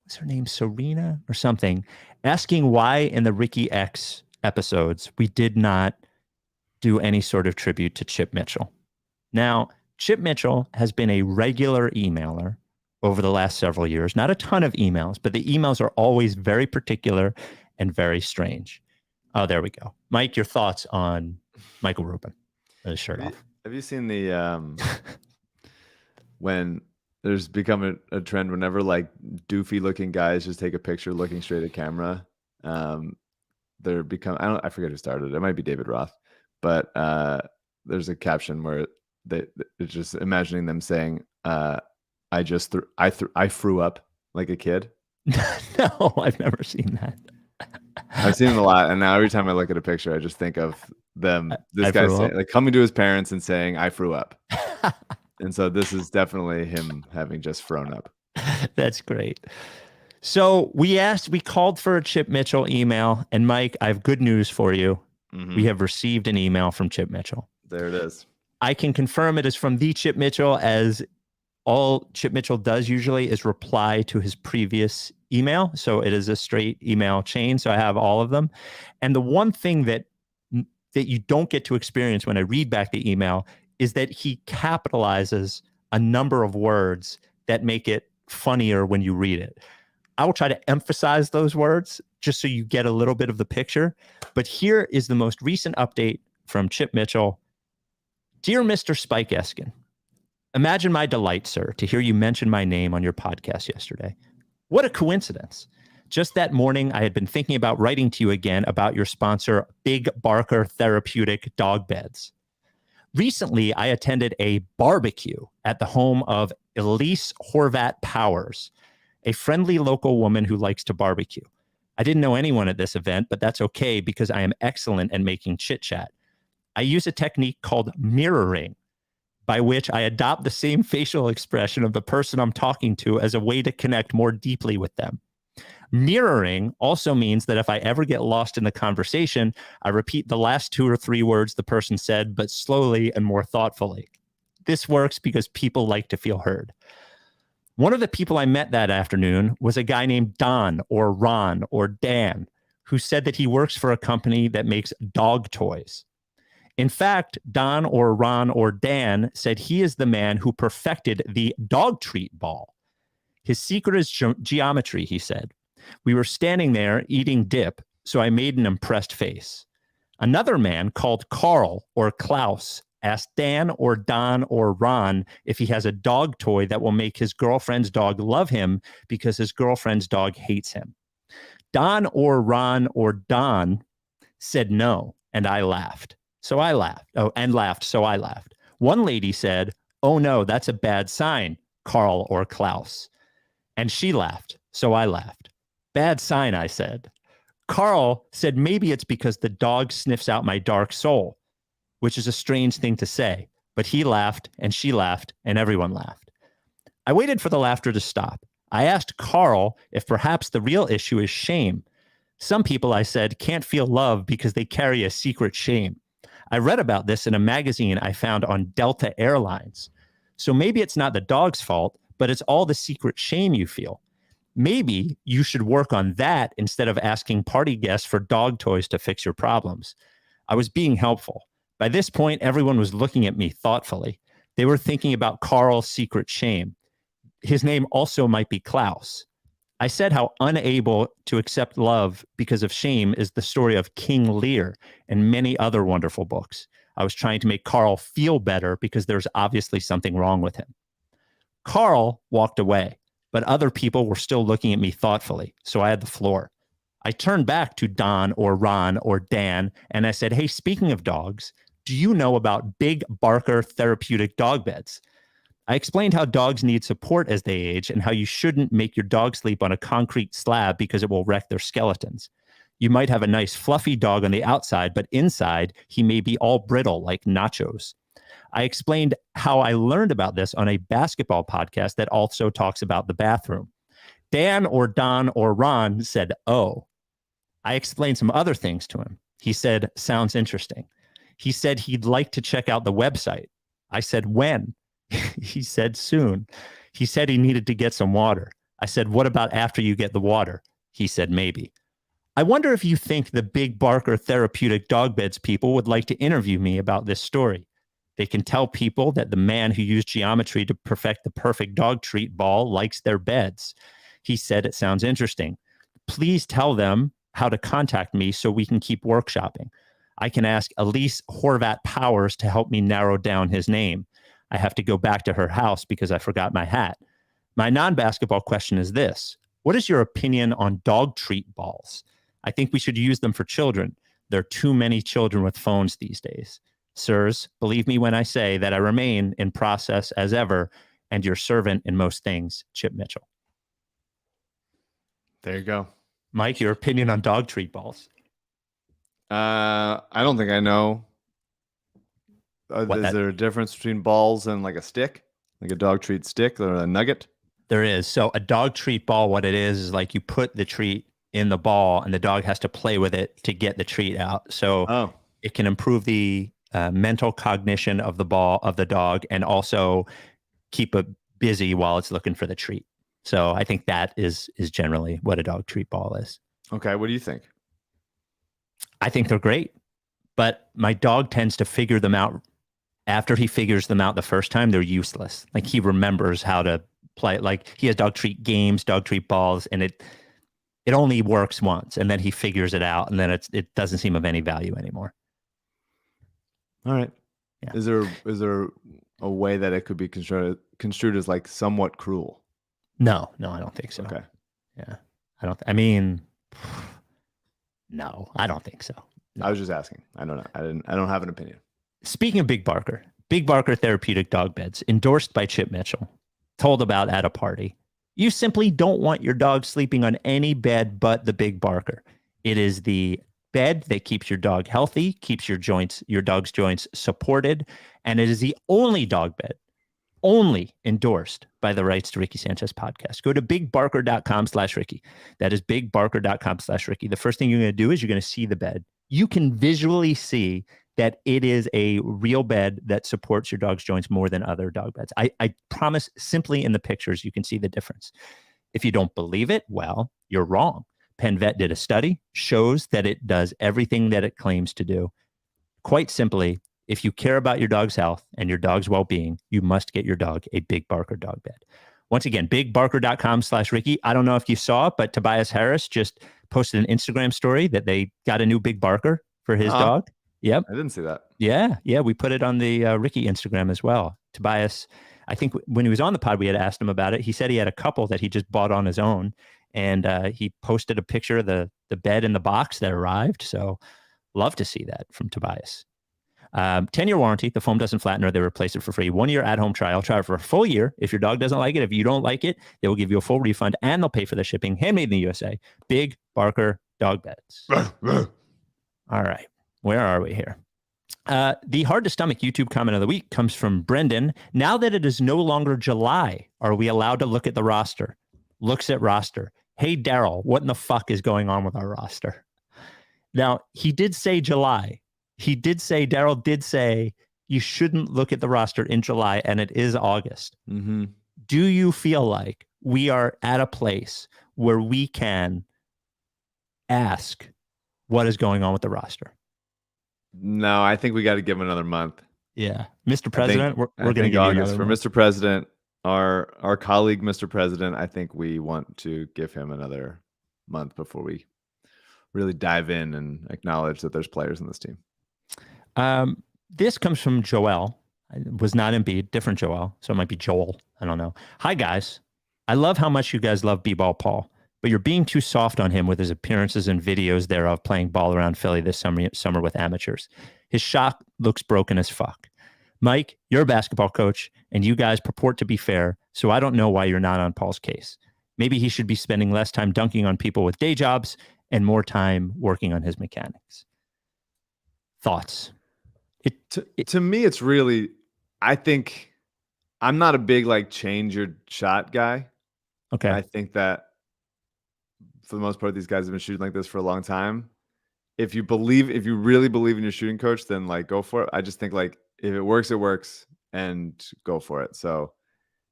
what's her name, Serena or something, asking why in the Ricky X episodes we did not do any sort of tribute to Chip Mitchell. Now, Chip Mitchell has been a regular emailer over the last several years. Not a ton of emails, but the emails are always very particular and very strange. Oh, there we go. Mike, your thoughts on Michael Rubin with his shirt off? Have you seen the when there's become a trend whenever like doofy looking guys just take a picture looking straight at camera? They're become I forget who started it. It might be David Roth, but there's a caption where it's just imagining them saying, I threw up like a kid. No, I've never seen that. I've seen it a lot, and now every time I look at a picture, I just think of them. This guy saying, like coming to his parents and saying, "I threw up," and so this is definitely him having just thrown up. That's great. So we called for a Chip Mitchell email, and Mike, I have good news for you. Mm-hmm. We have received an email from Chip Mitchell. There it is. I can confirm it is from the Chip Mitchell, as all Chip Mitchell does usually is reply to his previous email. So it is a straight email chain. So I have all of them. And the one thing that you don't get to experience when I read back the email is that he capitalizes a number of words that make it funnier when you read it. I will try to emphasize those words just so you get a little bit of the picture. But here is the most recent update from Chip Mitchell. Dear Mr. Spike Eskin, imagine my delight, sir, to hear you mention my name on your podcast yesterday. What a coincidence. Just that morning, I had been thinking about writing to you again about your sponsor, Big Barker Therapeutic Dog Beds. Recently, I attended a barbecue at the home of Elise Horvat Powers, a friendly local woman who likes to barbecue. I didn't know anyone at this event, but that's okay because I am excellent at making chit-chat. I use a technique called mirroring, by which I adopt the same facial expression of the person I'm talking to as a way to connect more deeply with them. Mirroring also means that if I ever get lost in the conversation, I repeat the last 2 or 3 words the person said, but slowly and more thoughtfully. This works because people like to feel heard. One of the people I met that afternoon was a guy named Don or Ron or Dan, who said that he works for a company that makes dog toys. In fact, Don or Ron or Dan said he is the man who perfected the dog treat ball. His secret is geometry, he said. We were standing there eating dip, so I made an impressed face. Another man called Carl or Klaus asked Dan or Don or Ron if he has a dog toy that will make his girlfriend's dog love him because his girlfriend's dog hates him. Don or Ron or Don said no, and I laughed. So I laughed. So I laughed. One lady said, "Oh no, that's a bad sign, Carl or Klaus." And she laughed. So I laughed. "Bad sign," I said. Carl said maybe it's because the dog sniffs out my dark soul, which is a strange thing to say, but he laughed and she laughed and everyone laughed. I waited for the laughter to stop. I asked Carl if perhaps the real issue is shame. Some people, I said, can't feel love because they carry a secret shame. I read about this in a magazine I found on Delta Airlines. So maybe it's not the dog's fault, but it's all the secret shame you feel. Maybe you should work on that instead of asking party guests for dog toys to fix your problems. I was being helpful. By this point, everyone was looking at me thoughtfully. They were thinking about Carl's secret shame. His name also might be Klaus. I said how unable to accept love because of shame is the story of King Lear and many other wonderful books. I was trying to make Carl feel better because there's obviously something wrong with him. Carl walked away, but other people were still looking at me thoughtfully, so I had the floor. I turned back to Don or Ron or Dan, and I said, "Hey, speaking of dogs, do you know about Big Barker therapeutic dog beds?" I explained how dogs need support as they age and how you shouldn't make your dog sleep on a concrete slab because it will wreck their skeletons. You might have a nice fluffy dog on the outside, but inside he may be all brittle like nachos. I explained how I learned about this on a basketball podcast that also talks about the bathroom. Dan or Don or Ron said, "Oh." I explained some other things to him. He said, "Sounds interesting." He said he'd like to check out the website. I said, "When?" He said, "Soon." He said he needed to get some water. I said, "What about after you get the water?" He said, "Maybe." I wonder if you think the Big Barker therapeutic dog beds people would like to interview me about this story. They can tell people that the man who used geometry to perfect the perfect dog treat ball likes their beds. He said, "It sounds interesting. Please tell them how to contact me so we can keep workshopping. I can ask Elise Horvat Powers to help me narrow down his name. I have to go back to her house because I forgot my hat." My non-basketball question is this: what is your opinion on dog treat balls? I think we should use them for children. There are too many children with phones these days. Sirs, believe me when I say that I remain in process as ever and your servant in most things, Chip Mitchell. There you go. Mike, your opinion on dog treat balls? I don't think I know. Is there a difference between balls and like a stick, like a dog treat stick or a nugget? There is. So a dog treat ball, what it is like you put the treat in the ball and the dog has to play with it to get the treat out. So it can improve the mental cognition of the dog and also keep it busy while it's looking for the treat. So I think that is generally what a dog treat ball is. Okay. What do you think? I think they're great, but my dog tends to figure them out. After he figures them out the first time, they're useless. Like he remembers how to play. Like he has dog treat games, dog treat balls, and it only works once, and then he figures it out, and then it doesn't seem of any value anymore. All right. Yeah. Is there a way that it could be construed as like somewhat cruel? No, I don't think so. Okay. Yeah. No, I don't think so. No. I was just asking. I don't know. I don't have an opinion. Speaking of Big Barker therapeutic dog beds, endorsed by Chip Mitchell, told about at a party. You simply don't want your dog sleeping on any bed but the Big Barker. It is the bed that keeps your dog healthy, keeps your dog's joints supported, and it is the only dog bed, only endorsed by the Rights to Ricky Sanchez podcast. Go to bigbarker.com/Ricky. That is bigbarker.com/Ricky. The first thing you're going to do is you're going to see the bed. You can visually see that it is a real bed that supports your dog's joints more than other dog beds. I promise, simply in the pictures, you can see the difference. If you don't believe it, well, you're wrong. Penn Vet did a study, shows that it does everything that it claims to do. Quite simply, if you care about your dog's health and your dog's well-being, you must get your dog a Big Barker dog bed. Once again, bigbarker.com/Ricky. I don't know if you saw it, but Tobias Harris just posted an Instagram story that they got a new Big Barker. for his dog. Yep. I didn't see that. Yeah. We put it on the Ricky Instagram as well. Tobias, I think when he was on the pod, we had asked him about it. He said he had a couple that he just bought on his own, and he posted a picture of the bed in the box that arrived. So love to see that from Tobias. 10-year warranty. The foam doesn't flatten or they replace it for free. 1-year at-home trial. Try it for a full year. If your dog doesn't like it, if you don't like it, they will give you a full refund and they'll pay for the shipping. Handmade in the USA. Big Barker dog beds. All right. Where are we here? The hard to stomach YouTube comment of the week comes from Brendan. Now that it is no longer July, are we allowed to look at the roster? Looks at roster. Hey, Daryl, what in the fuck is going on with our roster? Now, he did say July. Daryl did say you shouldn't look at the roster in July, and it is August. Mm-hmm. Do you feel like we are at a place where we can ask what is going on with the roster? No, I think we got to give him another month. Yeah. Mr. President, we're going to give August you for Mr. President, our colleague, Mr. President. I think we want to give him another month before we really dive in and acknowledge that there's players in this team. This comes from Joel. It was not Embiid, different Joel. So it might be Joel. I don't know. Hi, guys. I love how much you guys love B-Ball Paul, but you're being too soft on him with his appearances and videos thereof playing ball around Philly this summer with amateurs. His shot looks broken as fuck. Mike, you're a basketball coach, and you guys purport to be fair, so I don't know why you're not on Paul's case. Maybe he should be spending less time dunking on people with day jobs and more time working on his mechanics. Thoughts? To me, it's really, I think I'm not a big change your shot guy. Okay. I think that for the most part, these guys have been shooting like this for a long time. If you really believe in your shooting coach, then go for it. I just think if it works, it works, and go for it. So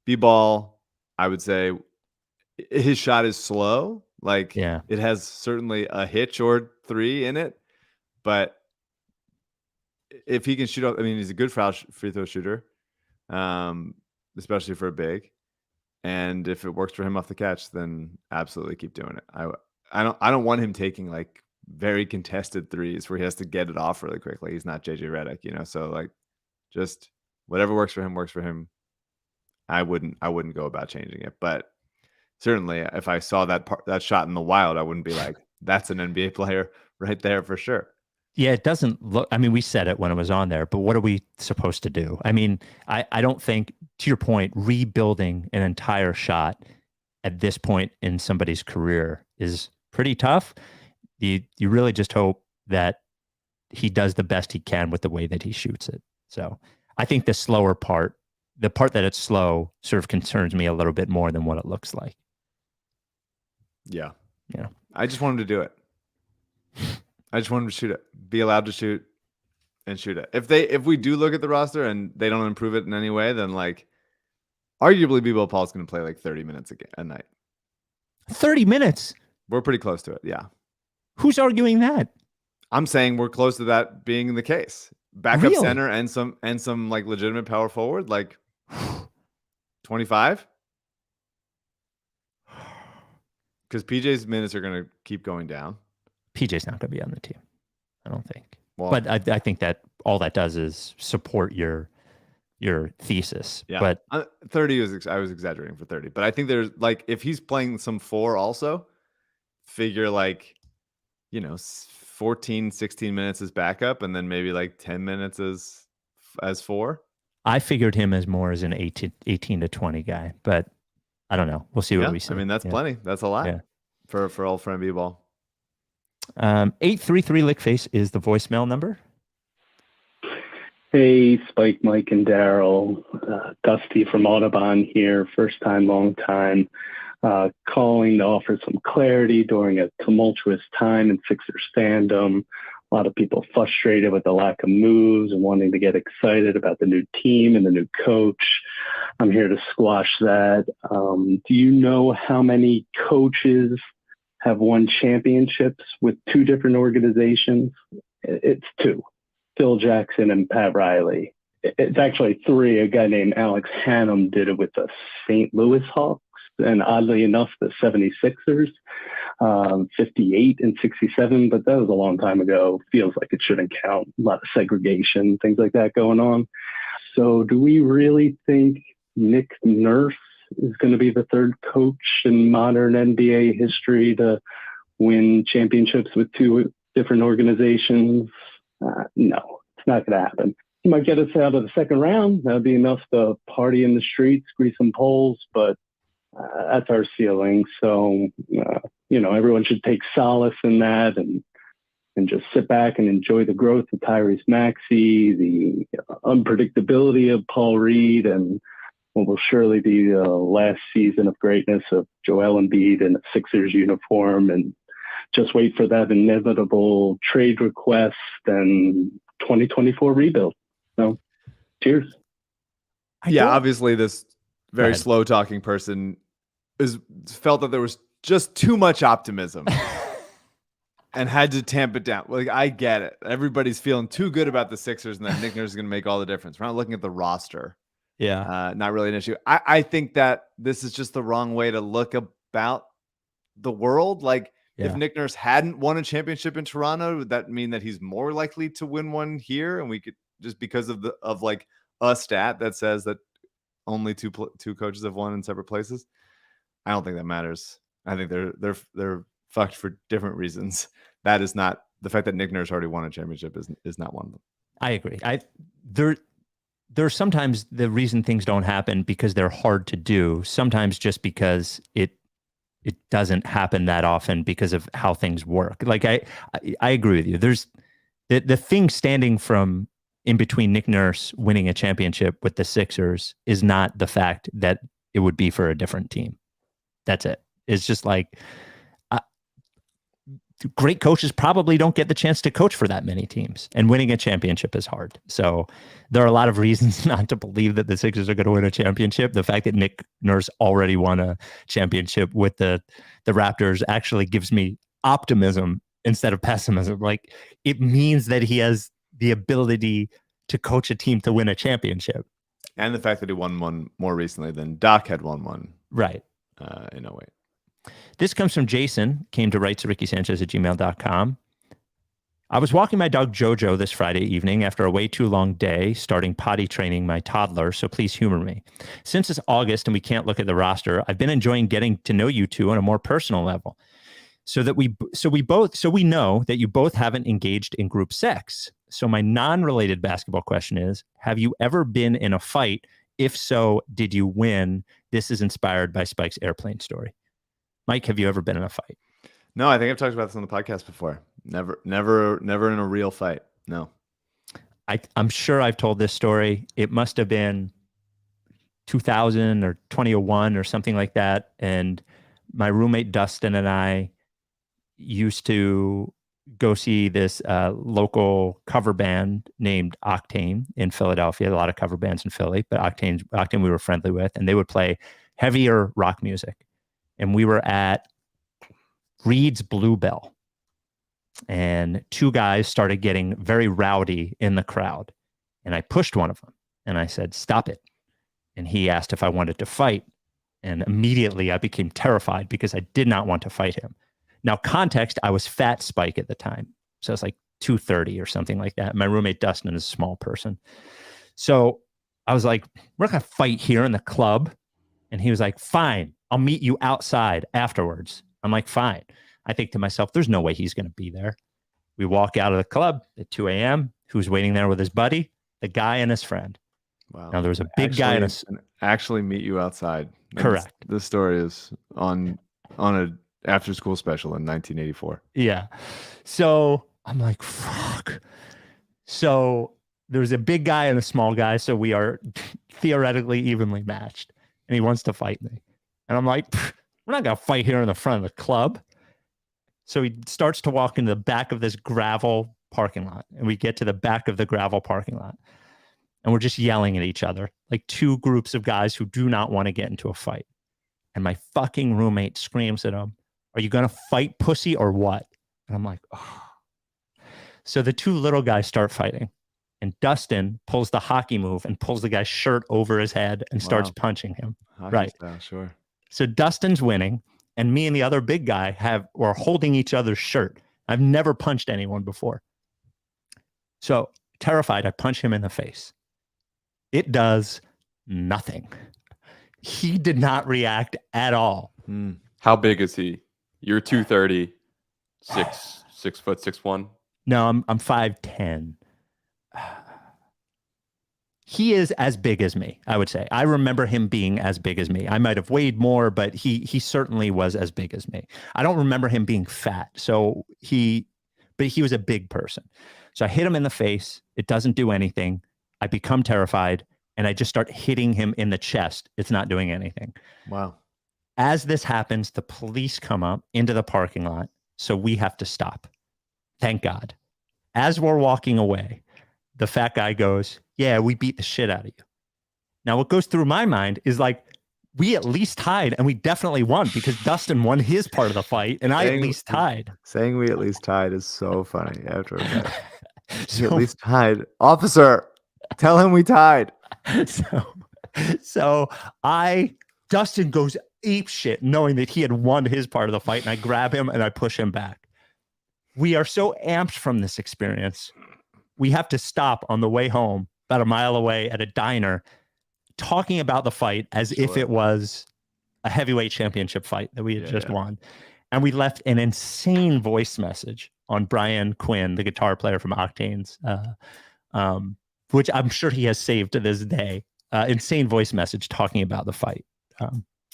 B-Ball, I would say his shot is slow. It has certainly a hitch or 3 in it, but if he can shoot up, he's a good free throw shooter, especially for a big. And if it works for him off the catch, then absolutely keep doing it. I don't want him taking very contested threes where he has to get it off really quickly. He's not JJ Redick, So just whatever works for him. I wouldn't go about changing it, but certainly if I saw that shot in the wild, I wouldn't be like, that's an NBA player right there for sure. Yeah, it doesn't look, we said it when it was on there, but what are we supposed to do? I don't think, to your point, rebuilding an entire shot at this point in somebody's career is pretty tough. You really just hope that he does the best he can with the way that he shoots it. So I think the slower part, the part that it's slow, sort of concerns me a little bit more than what it looks like. Yeah. I just want him to do it. I just want him to shoot it. Be allowed to shoot and shoot it. If we do look at the roster and they don't improve it in any way, then arguably B-Ball Paul's going to play 30 minutes a night. 30 minutes? We're pretty close to it. Yeah. Who's arguing that? I'm saying we're close to that being the case. Backup center and some legitimate power forward, 25. Because PJ's minutes are going to keep going down. PJ's not going to be on the team, I don't think. Well, but I think that all that does is support your thesis. Yeah. But 30 I was exaggerating for 30. But I think there's if he's playing some 4 also, figure 14, 16 minutes as backup, and then maybe 10 minutes as 4. I figured him as more as an 18 to 20 guy, but I don't know. We'll see what we see. That's plenty. That's a lot for old friend B-Ball. 833 Lickface is the voicemail number. Hey, Spike, Mike, and Daryl. Dusty from Audubon here. First time, long time. Calling to offer some clarity during a tumultuous time in Sixers fandom. A lot of people frustrated with the lack of moves and wanting to get excited about the new team and the new coach. I'm here to squash that. Do you know how many coaches have won championships with 2 different organizations? It's 2, Phil Jackson and Pat Riley. It's actually 3. A guy named Alex Hannum did it with the St. Louis Hawks, and oddly enough, the 76ers. 58 and 67, but that was a long time ago. Feels like it shouldn't count. A lot of segregation, things like that going on. So do we really think Nick Nurse is going to be the third coach in modern NBA history to win championships with two different organizations? No, it's not going to happen. He might get us out of the second round. That'd be enough to party in the streets, grease some poles, but that's our ceiling. So, everyone should take solace in that and just sit back and enjoy the growth of Tyrese Maxey, the unpredictability of Paul Reed, and what will surely be the last season of greatness of Joel Embiid in a Sixers uniform, and just wait for that inevitable trade request and 2024 rebuild. So, cheers. Obviously this very slow talking person felt that there was just too much optimism and had to tamp it down. Like, I get it. Everybody's feeling too good about the Sixers and that Nick Nurse is going to make all the difference. We're not looking at the roster. Yeah. Not really an issue. I think that this is just the wrong way to look about the world. Like, if Nick Nurse hadn't won a championship in Toronto, would that mean that he's more likely to win one here? And we could, just because of like a stat that says that only two coaches have won in separate places. I don't think that matters. I think they're fucked for different reasons. That is not the fact that Nick Nurse already won a championship is not one of them. I agree. There's sometimes the reason things don't happen because they're hard to do. Sometimes just because it doesn't happen that often because of how things work. Like I agree with you. There's the thing standing from in between Nick Nurse winning a championship with the Sixers is not the fact that it would be for a different team. That's it. It's just like great coaches probably don't get the chance to coach for that many teams, and winning a championship is hard. So there are a lot of reasons not to believe that the Sixers are going to win a championship. The fact that Nick Nurse already won a championship with the Raptors actually gives me optimism instead of pessimism. Like, it means that he has the ability to coach a team to win a championship. And the fact that he won one more recently than Doc had won one. Right. In 08. This comes from Jason, came to write to rickysanchez@gmail.com. I was walking my dog Jojo this Friday evening after a way too long day, starting potty training my toddler, so please humor me. Since it's August and we can't look at the roster, I've been enjoying getting to know you two on a more personal level. So we know that you both haven't engaged in group sex. So my non-related basketball question is, have you ever been in a fight? If so, did you win? This is inspired by Spike's airplane story. Mike, have you ever been in a fight? No, I think I've talked about this on the podcast before. Never in a real fight. No. I'm sure I've told this story. It must have been 2000 or 2001 or something like that. And my roommate Dustin and I used to go see this local cover band named Octane in Philadelphia. A lot of cover bands in Philly, but Octane we were friendly with, and they would play heavier rock music. And we were at Reed's Bluebell, and two guys started getting very rowdy in the crowd. And I pushed one of them and I said, "Stop it." And he asked if I wanted to fight. And immediately I became terrified because I did not want to fight him. Now, context, I was fat Spike at the time. So it's like 230 or something like that. My roommate Dustin is a small person. So I was like, we're not going to fight here in the club. And he was like, fine, I'll meet you outside afterwards. I'm like, fine. I think to myself, there's no way he's going to be there. We walk out of the club at 2 a.m. Who's waiting there with his buddy? The guy and his friend. Wow. Now there was a big guy and actually meet you outside. Correct. This story is on a after school special in 1984. Yeah. So I'm like, fuck. So there's a big guy and a small guy. So we are theoretically evenly matched. And he wants to fight me. And I'm like, we're not going to fight here in the front of the club. So he starts to walk into the back of this gravel parking lot. And we get to the back of the gravel parking lot. And we're just yelling at each other, like two groups of guys who do not want to get into a fight. And my fucking roommate screams at him, "Are you going to fight, pussy, or what?" And I'm like, oh. So the two little guys start fighting. And Dustin pulls the hockey move and pulls the guy's shirt over his head and starts punching him. Hockey right. Style, sure. So Dustin's winning. and me and the other big guy were holding each other's shirt. I've never punched anyone before. So terrified, I punch him in the face. It does nothing. He did not react at all. How big is he? You're 230, 6'6", 6'1". No, I'm 5'10". He is as big as me, I would say. I remember him being as big as me. I might have weighed more, but he certainly was as big as me. I don't remember him being fat. But he was a big person. So I hit him in the face. It doesn't do anything. I become terrified and I just start hitting him in the chest. It's not doing anything. Wow. As this happens, the police come up into the parking lot. So we have to stop. Thank God. As we're walking away, the fat guy goes, yeah, we beat the shit out of you. Now, what goes through my mind is like, we at least tied and we definitely won because Dustin won his part of the fight and I at least tied. Saying we at least tied is so funny. After that. We at least tied. Officer, tell him we tied. So Dustin goes ape shit knowing that he had won his part of the fight and I grab him and I push him back. We are so amped from this experience. We have to stop on the way home about a mile away at a diner talking about the fight as if it was a heavyweight championship fight that we had just won. And we left an insane voice message on Brian Quinn, the guitar player from Octane's, which I'm sure he has saved to this day. Insane voice message talking about the fight.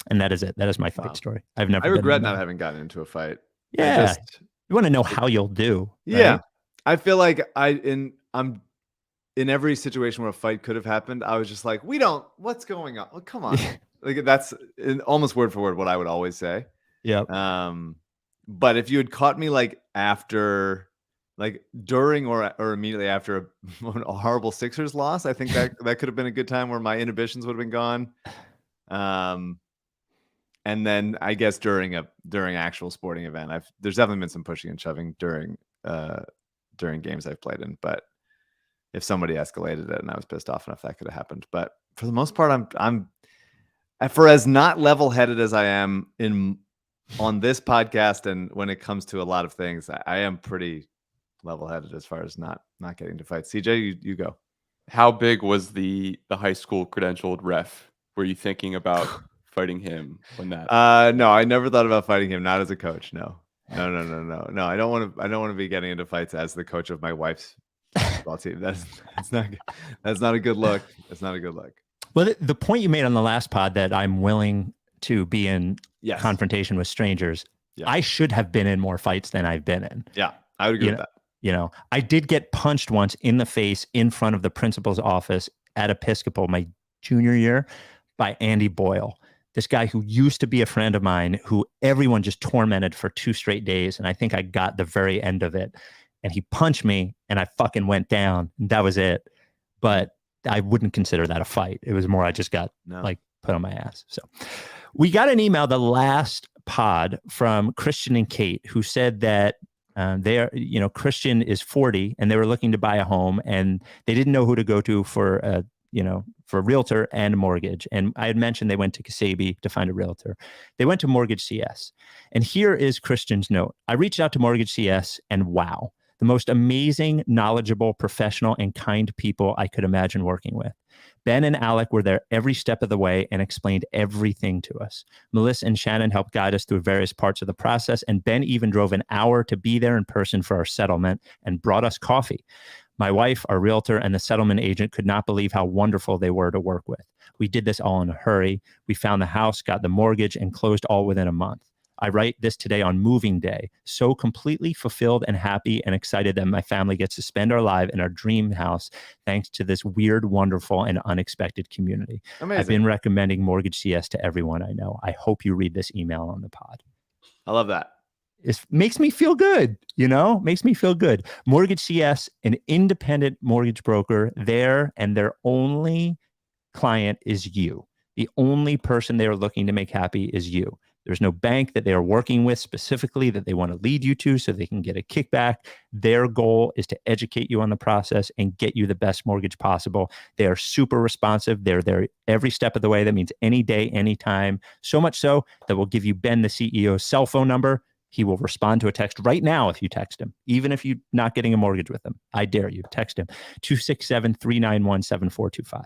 And that is it. That is my fight story. I regret not having gotten into a fight. Yeah. You want to know how you'll do. Right? Yeah. I feel like I'm in every situation where a fight could have happened, I was just like, what's going on? Well, come on. Like that's almost word for word what I would always say. Yeah. But if you had caught me like after, like during or immediately after a horrible Sixers loss, I think that could have been a good time where my inhibitions would have been gone. And then I guess during actual sporting event, there's definitely been some pushing and shoving during games I've played in, but if somebody escalated it and I was pissed off enough, that could have happened. But for the most part, I'm for as not level-headed as I am on this podcast and when it comes to a lot of things, I am pretty level-headed as far as not getting to fights. CJ, you go. How big was the high school credentialed ref? Were you thinking about fighting him when that? No, I never thought about fighting him. Not as a coach. No. I don't want to be getting into fights as the coach of my wife's basketball team. That's not a good look. That's not a good look. Well, the point you made on the last pod that I'm willing to be in confrontation with strangers. Yeah. I should have been in more fights than I've been in. Yeah, I would agree with that. You know, I did get punched once in the face in front of the principal's office at Episcopal my junior year by Andy Boyle. This guy who used to be a friend of mine who everyone just tormented for 2 straight days. And I think I got the very end of it. And he punched me and I fucking went down. And that was it. But I wouldn't consider that a fight. It was more I just got like put on my ass. So we got an email the last pod from Christian and Kate who said that Christian is 40 and they were looking to buy a home and they didn't know who to go to for a realtor and a mortgage. And I had mentioned they went to Kasabi to find a realtor. They went to MortgageCS. And here is Christian's note. I reached out to MortgageCS and wow, the most amazing, knowledgeable, professional, and kind people I could imagine working with. Ben and Alec were there every step of the way and explained everything to us. Melissa and Shannon helped guide us through various parts of the process, and Ben even drove an hour to be there in person for our settlement and brought us coffee. My wife, our realtor, and the settlement agent could not believe how wonderful they were to work with. We did this all in a hurry. We found the house, got the mortgage, and closed all within a month. I write this today on moving day, so completely fulfilled and happy and excited that my family gets to spend our life in our dream house thanks to this weird, wonderful, and unexpected community. Amazing. I've been recommending MortgageCS to everyone I know. I hope you read this email on the pod. I love that. It makes me feel good, makes me feel good. MortgageCS, an independent mortgage broker there, and their only client is you. The only person they are looking to make happy is you. There's no bank that they are working with specifically that they want to lead you to so they can get a kickback. Their goal is to educate you on the process and get you the best mortgage possible. They are super responsive. They're there every step of the way. That means any day, anytime. So much so that we'll give you Ben, the CEO's cell phone number. He will respond to a text right now if you text him, even if you're not getting a mortgage with him. I dare you. Text him, 267-391-7425.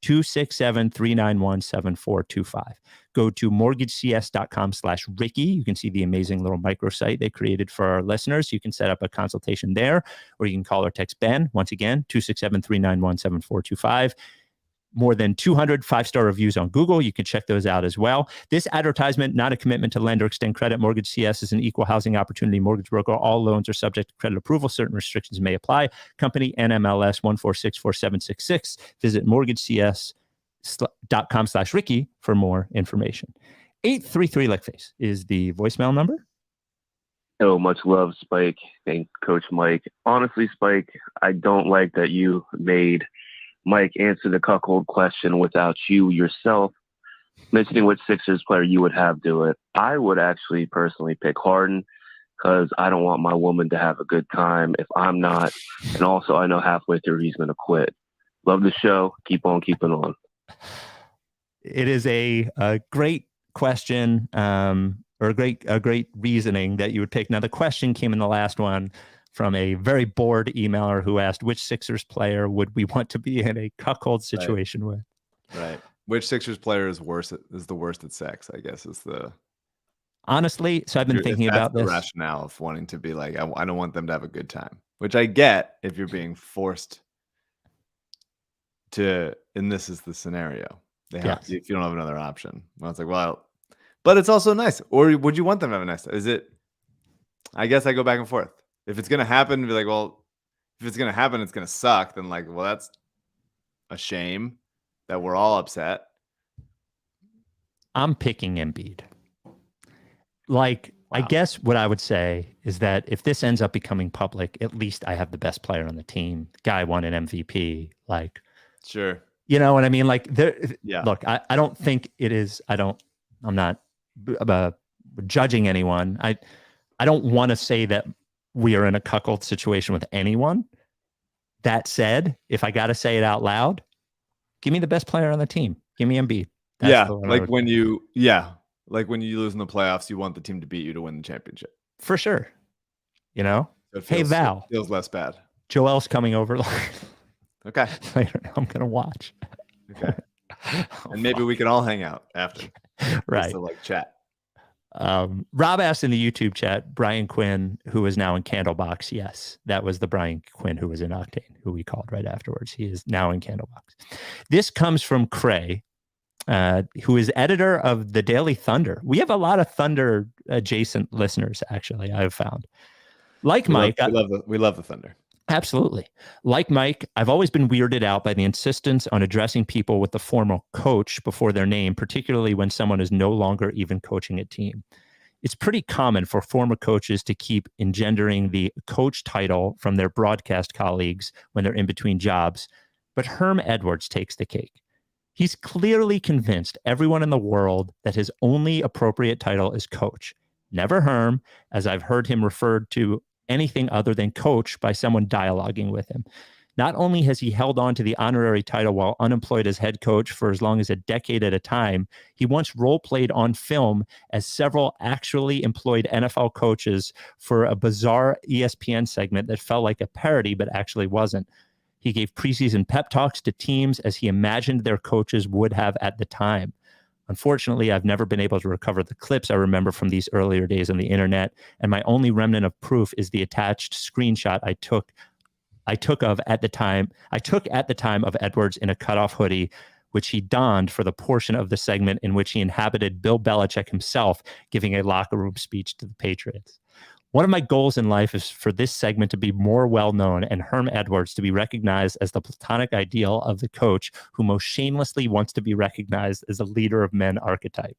267-391-7425. Go to mortgagecs.com/Ricky. You can see the amazing little microsite they created for our listeners. You can set up a consultation there, or you can call or text Ben. Once again, 267-391-7425. More than 200 5-star reviews on Google. You can check those out as well. This advertisement, not a commitment to lend or extend credit. MortgageCS is an equal housing opportunity mortgage broker. All loans are subject to credit approval. Certain restrictions may apply. Company NMLS 1464766. Visit mortgagecs.com/Ricky for more information. 833 Lickface is the voicemail number. Oh, much love, Spike. Thank Coach Mike. Honestly, Spike, I don't like that you made Mike answer the cuckold question without you yourself mentioning which Sixers player you would have do it. I would actually personally pick Harden because I don't want my woman to have a good time if I'm not. And also, I know halfway through he's going to quit. Love the show. Keep on keeping on. It is a great question or a great reasoning that you would pick. Now, the question came in the last one from a very bored emailer who asked, which Sixers player would we want to be in a cuckold situation with? Right. Which Sixers player is the worst at sex, I guess, is the... Honestly, so I've been thinking about this. The rationale of wanting to be like, I don't want them to have a good time, which I get if you're being forced to, and this is the scenario. If you don't have another option. Well, it's like, well, but it's also nice. Or would you want them to have a nice time? Is it, I guess I go back and forth. If it's going to happen, be like, well, if it's going to happen, it's going to suck. Then like, well, that's a shame that we're all upset. I'm picking Embiid. Like, wow. I guess what I would say is that if this ends up becoming public, at least I have the best player on the team. The guy won an MVP. Like, sure. You know what I mean? Like, look, I don't think it is. I'm not judging anyone. I don't want to say that we are in a cuckold situation with anyone. That said, if I got to say it out loud, give me the best player on the team. Give me Embiid. Like when you lose in the playoffs, you want the team to beat you to win the championship. For sure. You know? Hey, Val. Feels less bad. Joel's coming over. Okay. Later, I'm going to watch. Okay. And maybe we can all hang out after. Right. Just to like chat. Rob asked in the YouTube chat, Brian Quinn, who is now in Candlebox. Yes, that was the Brian Quinn who was in Octane, who we called right afterwards. He is now in Candlebox. This comes from Cray, who is editor of the Daily Thunder. We have a lot of Thunder adjacent listeners, actually, I've found. Like Mike. We love the Thunder. Absolutely. Like Mike, I've always been weirded out by the insistence on addressing people with the formal coach before their name, particularly when someone is no longer even coaching a team. It's pretty common for former coaches to keep engendering the coach title from their broadcast colleagues when they're in between jobs, but Herm Edwards takes the cake. He's clearly convinced everyone in the world that his only appropriate title is coach. Never Herm, as I've heard him referred to anything other than coach by someone dialoguing with him. Not only has he held on to the honorary title while unemployed as head coach for as long as a decade at a time, he once role-played on film as several actually employed NFL coaches for a bizarre ESPN segment that felt like a parody but actually wasn't. He gave preseason pep talks to teams as he imagined their coaches would have at the time. Unfortunately, I've never been able to recover the clips I remember from these earlier days on the internet, and my only remnant of proof is the attached screenshot I took at the time of Edwards in a cutoff hoodie, which he donned for the portion of the segment in which he inhabited Bill Belichick himself giving a locker room speech to the Patriots. One of my goals in life is for this segment to be more well-known and Herm Edwards to be recognized as the platonic ideal of the coach who most shamelessly wants to be recognized as a leader of men archetype.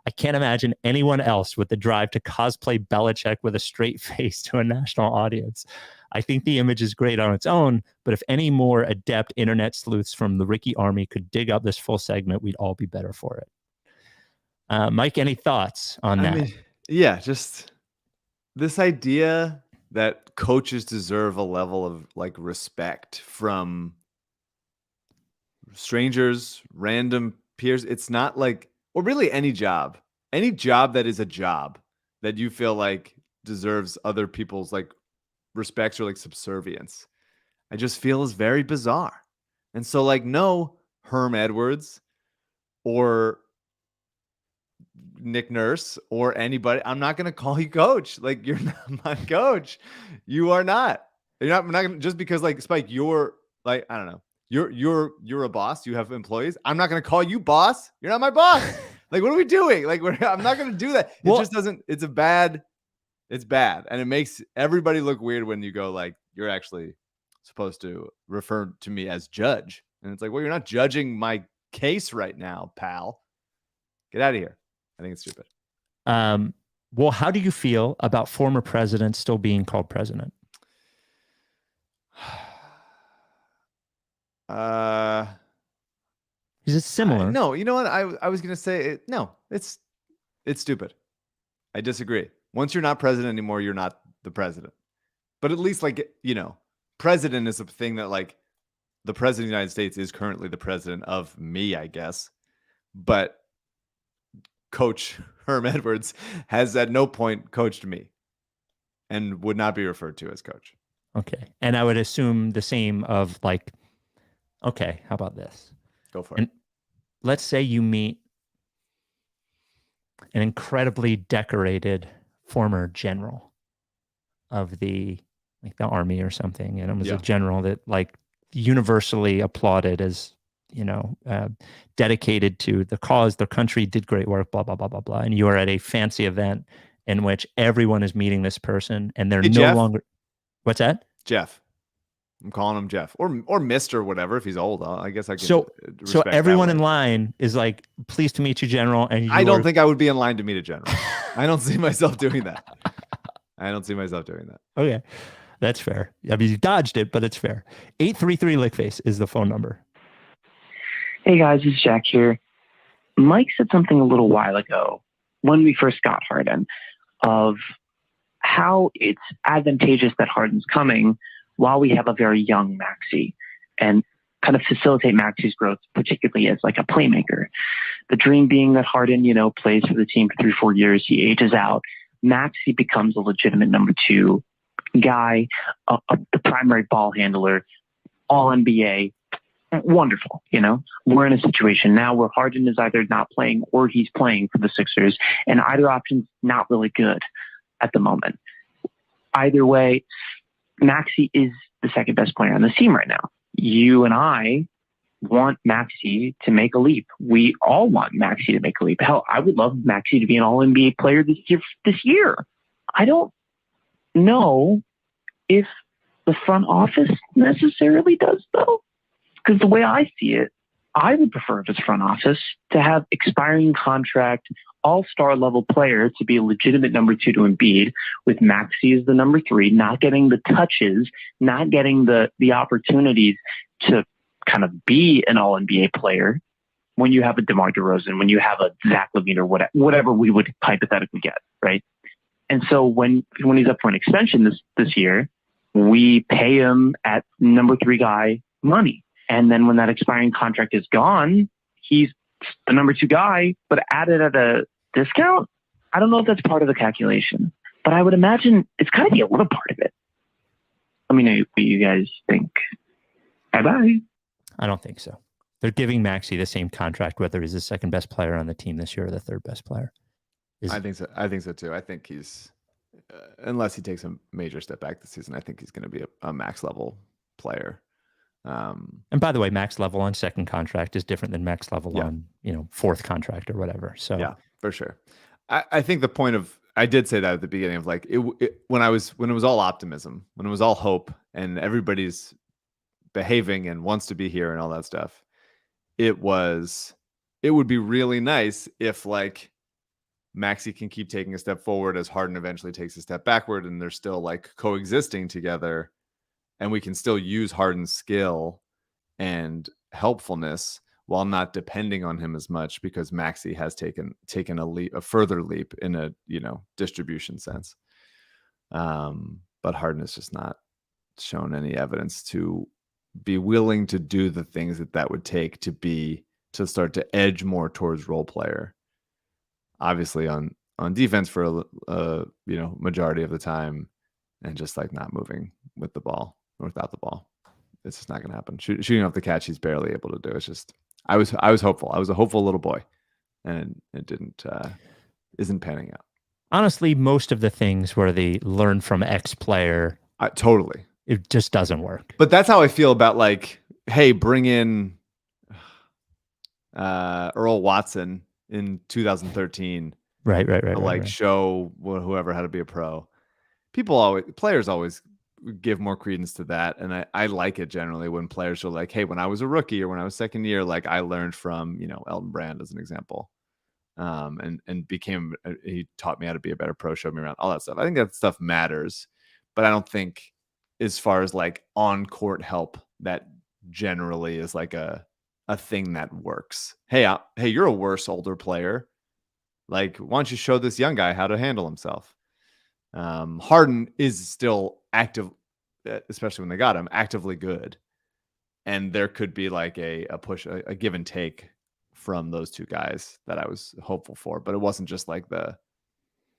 I can't imagine anyone else with the drive to cosplay Belichick with a straight face to a national audience. I think the image is great on its own, but if any more adept internet sleuths from the Ricky Army could dig up this full segment, we'd all be better for it. Mike, any thoughts on that? I mean, yeah, just this idea that coaches deserve a level of like respect from strangers, random peers. It's not like, or really any job that is a job that you feel like deserves other people's like respects or like subservience, I just feel is very bizarre. And so like, no, Herm Edwards or Nick Nurse or anybody, I'm not going to call you coach. Like, you're not my coach. You are not. You're not. I'm not gonna, just because like Spike, you're like, I don't know. You're a boss. You have employees. I'm not going to call you boss. You're not my boss. Like, what are we doing? Like, I'm not going to do that. It just doesn't. It's bad, and it makes everybody look weird when you go like, you're actually supposed to refer to me as judge, and it's like, well, you're not judging my case right now, pal. Get out of here. I think it's stupid. Well, how do you feel about former presidents still being called president? Is it similar? No, you know what? I was going to say, no, it's stupid. I disagree. Once you're not president anymore, you're not the president. But at least like, you know, president is a thing that like the president of the United States is currently the president of me, I guess. But Coach Herm Edwards has at no point coached me and would not be referred to as coach. Okay. And I would assume the same of like, okay, how about this? Go for it. Let's say you meet an incredibly decorated former general of the army or something, and it was a general that like universally applauded as, you know, dedicated to the cause, the country, did great work, blah, blah, blah, blah, blah. And you are at a fancy event in which everyone is meeting this person and they're no longer, what's that? Jeff. I'm calling him Jeff or Mr. whatever. If he's old, I guess I can. So everyone in line is like, pleased to meet you, General. And I don't think I would be in line to meet a general. I don't see myself doing that. Okay. That's fair. I mean, you dodged it, but it's fair. 833 Lickface is the phone number. Hey guys, it's Jack here. Mike said something a little while ago when we first got Harden of how it's advantageous that Harden's coming while we have a very young Maxey and kind of facilitate Maxey's growth, particularly as like a playmaker. The dream being that Harden, you know, plays for the team for 3-4 years. He ages out. Maxey becomes a legitimate number 2 guy, the primary ball handler, all NBA. Wonderful. You know, we're in a situation now where Harden is either not playing or he's playing for the Sixers, and either option's not really good at the moment. Either way, Maxey is the second best player on the team right now. You and I want Maxey to make a leap. We all want Maxey to make a leap. Hell, I would love Maxey to be an all-NBA player this year. I don't know if the front office necessarily does, though. Because the way I see it, I would prefer this front office to have expiring contract, all-star level player to be a legitimate number 2 to Embiid, with Maxey as the number 3, not getting the touches, not getting the opportunities to kind of be an all-NBA player when you have a DeMar DeRozan, when you have a Zach LaVine or whatever we would hypothetically get, right? And so when he's up for an extension this year, we pay him at number 3 guy money. And then when that expiring contract is gone, he's the number 2 guy, but added at a discount. I don't know if that's part of the calculation, but I would imagine it's got to be a little part of it. Let me know what you guys think. Bye-bye. I don't think so. They're giving Maxey the same contract, whether he's the second best player on the team this year or the third best player. I think so. I think so too. I think he's, unless he takes a major step back this season, I think he's going to be a max level player. And by the way, max level on second contract is different than max level on, you know, fourth contract or whatever. So yeah, for sure. I think the point of, I did say that at the beginning of like when it was all optimism, when it was all hope and everybody's behaving and wants to be here and all that stuff, it would be really nice if like Maxey can keep taking a step forward as Harden eventually takes a step backward and they're still like coexisting together and we can still use Harden's skill and helpfulness while not depending on him as much, because Maxey has taken a further leap in a distribution sense. But Harden has just not shown any evidence to be willing to do the things that would take to start to edge more towards role player. Obviously on defense for a majority of the time, and just like not moving with the ball or without the ball. It's just not going to happen. Shooting off the catch, he's barely able to do. It's just, I was hopeful. I was a hopeful little boy, and it isn't panning out. Honestly, most of the things where they learn from X player, totally, it just doesn't work. But that's how I feel about, like, hey, bring in Earl Watson in 2013. Right. Show whoever how to be a pro. Players always give more credence to that, and I like it generally when players are like, hey, when I was a rookie or when I was second year, like, I learned from Elton Brand as an example, and he taught me how to be a better pro, showed me around, all that stuff. I think that stuff matters, but I don't think as far as like on court help, that generally is like a thing that works. Hey, you're a worse older player, like, why don't you show this young guy how to handle himself? Harden is still active, especially when they got him, actively good. And there could be like a push, a give and take from those two guys that I was hopeful for. But it wasn't just like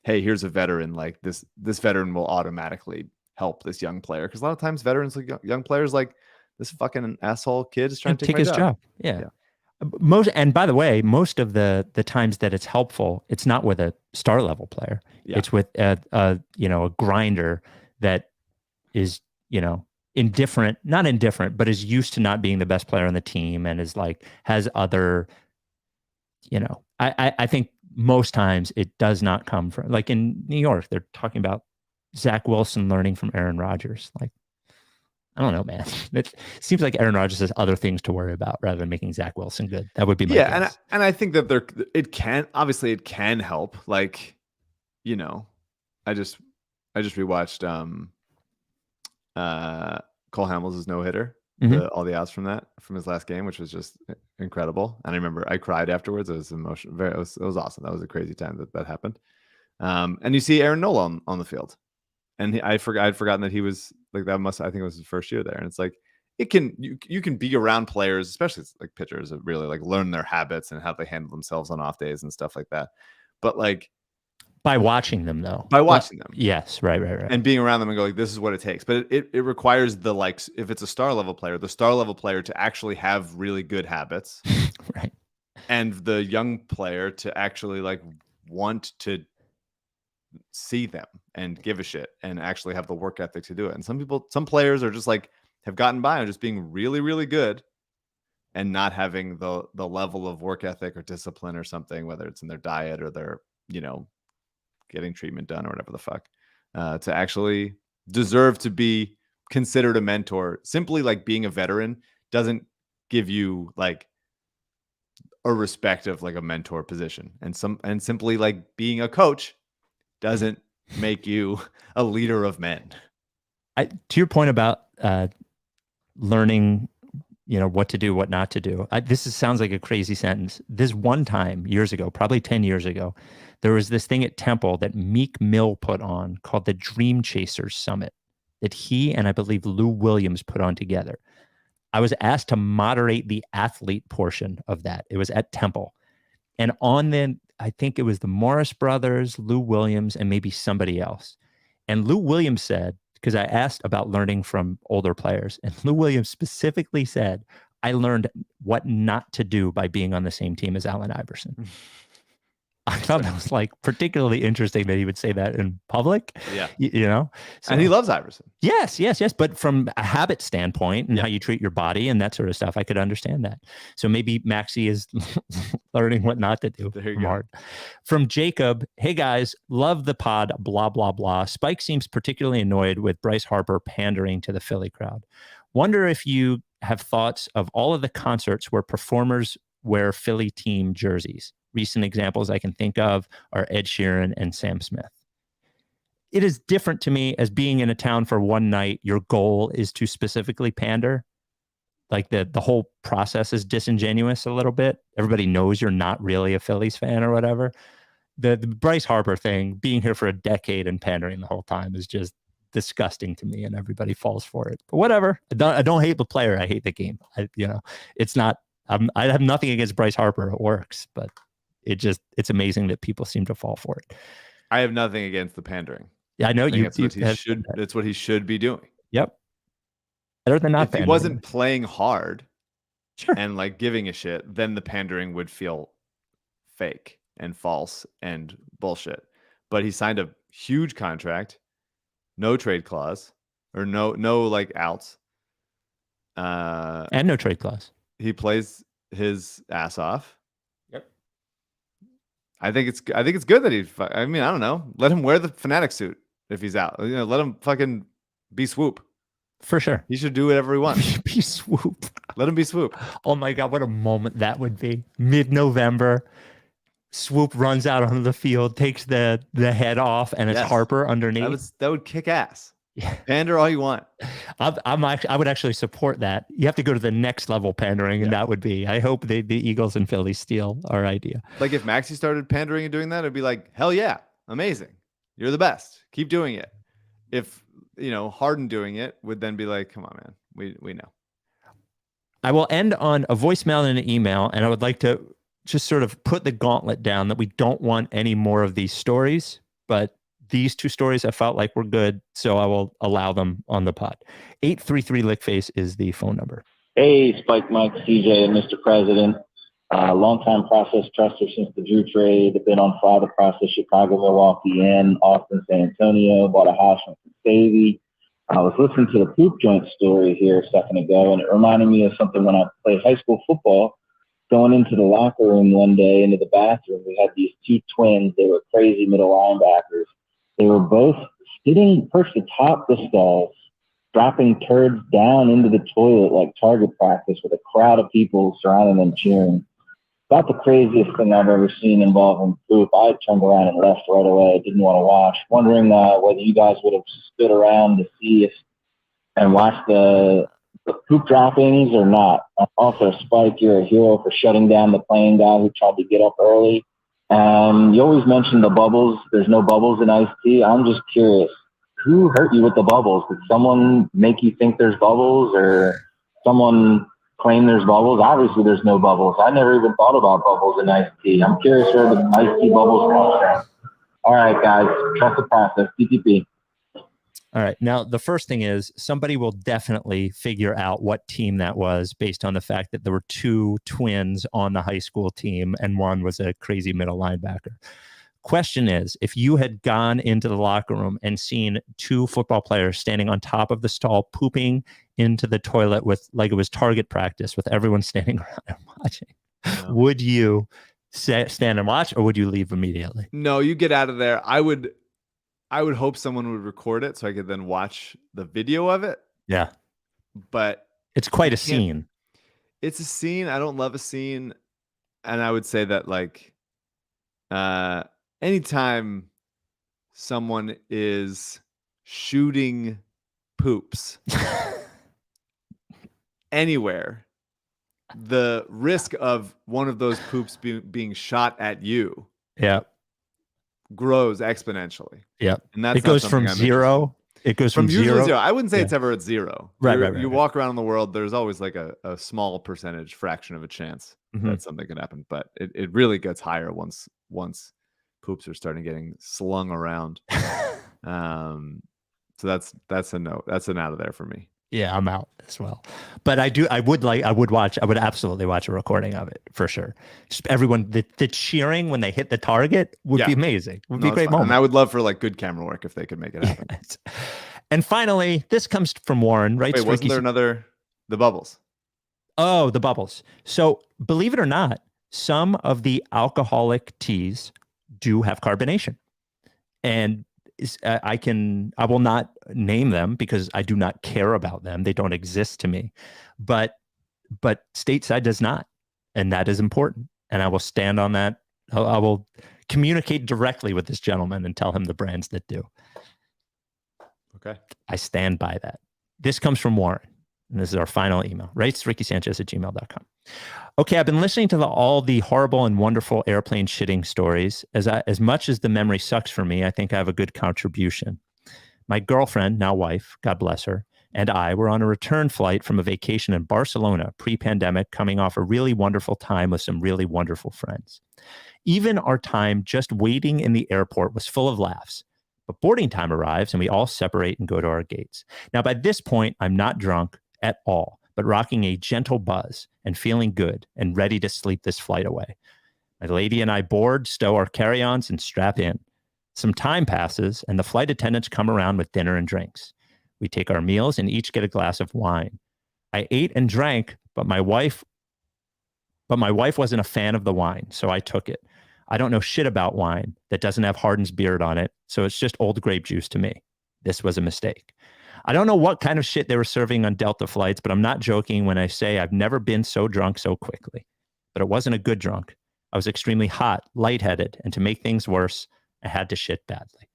hey, here's a veteran, like this veteran will automatically help this young player. Because a lot of times veterans, like young players, like, this fucking asshole kid is trying to take his job. Yeah. And by the way, most of the times that it's helpful, it's not with a star level player. Yeah. It's with a grinder that is, not indifferent, but is used to not being the best player on the team, and is like, has other, I think most times it does not come from, like in New York, they're talking about Zach Wilson learning from Aaron Rodgers. Like, I don't know, man. It seems like Aaron Rodgers has other things to worry about rather than making Zach Wilson good. That would be my guess. And I think that it can help. Like, I just rewatched Cole Hamels' no-hitter, all the outs from his last game, which was just incredible. And I remember I cried afterwards. It was emotional. It was awesome. That was a crazy time that happened. And you see Aaron Nola on the field. And I'd forgotten that he was like that. I think it was his first year there. And it's like, you can be around players, especially like pitchers, that really like learn their habits and how they handle themselves on off days and stuff like that. But like, by watching them, though. Yes, right. And being around them and going, this is what it takes. But it requires if it's a star level player, the star level player to actually have really good habits, right? And the young player to actually like want to see them and give a shit and actually have the work ethic to do it. And some players are just like, have gotten by on just being really, really good and not having the level of work ethic or discipline or something, whether it's in their diet or their, getting treatment done or whatever the fuck, to actually deserve to be considered a mentor. Simply like being a veteran doesn't give you like a respect of like a mentor position. And simply like being a coach doesn't make you a leader of men. To your point about learning, what to do, what not to do. Sounds like a crazy sentence. This one time years ago, probably 10 years ago, there was this thing at Temple that Meek Mill put on called the Dream Chasers Summit that he and I believe Lou Williams put on together. I was asked to moderate the athlete portion of that. It was at Temple. And I think it was the Morris brothers, Lou Williams, and maybe somebody else. And Lou Williams said, because I asked about learning from older players, and Lou Williams specifically said, I learned what not to do by being on the same team as Allen Iverson. I thought that was like particularly interesting that he would say that in public. Yeah. So, and he loves Iverson. Yes. But from a habit standpoint and how you treat your body and that sort of stuff, I could understand that. So maybe Maxey is learning what not to do. There you go. From Jacob, hey guys, love the pod, blah, blah, blah. Spike seems particularly annoyed with Bryce Harper pandering to the Philly crowd. Wonder if you have thoughts of all of the concerts where performers wear Philly team jerseys. Recent examples I can think of are Ed Sheeran and Sam Smith. it is different to me as being in a town for one night. Your goal is to specifically pander. Like the whole process is disingenuous a little bit. Everybody knows you're not really a Phillies fan or whatever. The Bryce Harper thing, being here for a decade and pandering the whole time, is just disgusting to me, and everybody falls for it. But whatever. I don't hate the player. I hate the game. It's not. I have nothing against Bryce Harper. It works, but it's amazing that people seem to fall for it. I have nothing against the pandering. Yeah, I know you. That's what he should be doing. Yep. Better than not. If he wasn't playing hard, sure, and like giving a shit, then the pandering would feel fake and false and bullshit. But he signed a huge contract, no trade clause, or no like outs, and no trade clause. He plays his ass off. Yep. I think it's good that I don't know. Let him wear the Fanatic suit if he's out. Let him fucking be Swoop. For sure. He should do whatever he wants. Be Swoop. Let him be Swoop. Oh my God, what a moment that would be. Mid-November, Swoop runs out onto the field, takes the head off, and it's Harper underneath. That would kick ass. Yeah. Pander all you want. I would actually support that. You have to go to the next level pandering, and that would be. I hope the Eagles and Phillies steal our idea. Like if Maxey started pandering and doing that, it'd be like, hell yeah, amazing. You're the best. Keep doing it. If Harden doing it would then be like, come on, man, we know. I will end on a voicemail and an email, and I would like to just sort of put the gauntlet down that we don't want any more of these stories, but these two stories I felt like were good, so I will allow them on the pod. 833 Lickface is the phone number. Hey, Spike, Mike, CJ, and Mr. President. Longtime process truster since the Drew trade. Been on file to process Chicago, Milwaukee, and Austin, San Antonio. Bought a house from Savvy. I was listening to the poop joint story here a second ago, and it reminded me of something when I played high school football. Going into the locker room one day, into the bathroom, we had these two twins. They were crazy middle linebackers. They were both sitting perched atop the stalls, dropping turds down into the toilet like target practice with a crowd of people surrounding them cheering. About the craziest thing I've ever seen involving poop. I turned around and left right away. I didn't want to watch. Wondering whether you guys would have stood around to see and watch the poop droppings or not. Also, Spike, you're a hero for shutting down the plane guy who tried to get up early. You always mention the bubbles. There's no bubbles in iced tea. I'm just curious, who hurt you with the bubbles? Did someone make you think there's bubbles, or someone claim there's bubbles? Obviously, there's no bubbles. I never even thought about bubbles in iced tea. I'm curious where the iced tea bubbles come from. All right, guys, trust the process. TTP. All right. Now, the first thing is somebody will definitely figure out what team that was based on the fact that there were two twins on the high school team and one was a crazy middle linebacker. Question is, if you had gone into the locker room and seen two football players standing on top of the stall pooping into the toilet with like it was target practice with everyone standing around and watching, would you stand and watch, or would you leave immediately? No, you get out of there. I would hope someone would record it so I could then watch the video of it. Yeah. But it's quite a scene. It's a scene. I don't love a scene. And I would say that like anytime someone is shooting poops anywhere, the risk of one of those poops being shot at you grows exponentially. Yeah. And that's it goes from zero. It goes from usually zero. I wouldn't say it's ever at zero. Right. You walk around in the world, there's always like a small percentage fraction of a chance that something could happen. But it really gets higher once poops are starting getting slung around. So that's a no. That's an out of there for me. Yeah, I'm out as well. But I would absolutely watch a recording of it for sure. Just everyone, the cheering when they hit the target would be amazing. It would be a great moment. And I would love for like good camera work if they could make it happen. Yes. And finally, this comes from Warren, right? Wait, wasn't there the bubbles? Oh, the bubbles. So believe it or not, some of the alcoholic teas do have carbonation. And I will not name them because I do not care about them. They don't exist to me, but Stateside does not. And that is important. And I will stand on that. I will communicate directly with this gentleman and tell him the brands that do. Okay. I stand by that. This comes from Warren. And this is our final email. Writes rickysanchez@gmail.com. Okay, I've been listening to all the horrible and wonderful airplane shitting stories. As much as the memory sucks for me, I think I have a good contribution. My girlfriend, now wife, God bless her, and I were on a return flight from a vacation in Barcelona pre-pandemic, coming off a really wonderful time with some really wonderful friends. Even our time just waiting in the airport was full of laughs. But boarding time arrives and we all separate and go to our gates. Now, by this point, I'm not drunk at all, but rocking a gentle buzz and feeling good and ready to sleep this flight away. My lady and I board, stow our carry-ons, and strap in. Some time passes, and the flight attendants come around with dinner and drinks. We take our meals and each get a glass of wine. I ate and drank, but my wife wasn't a fan of the wine, so I took it. I don't know shit about wine that doesn't have Harden's beard on it, so it's just old grape juice to me. This was a mistake. I don't know what kind of shit they were serving on Delta flights, but I'm not joking when I say I've never been so drunk so quickly. But it wasn't a good drunk. I was extremely hot, lightheaded, and to make things worse, I had to shit badly.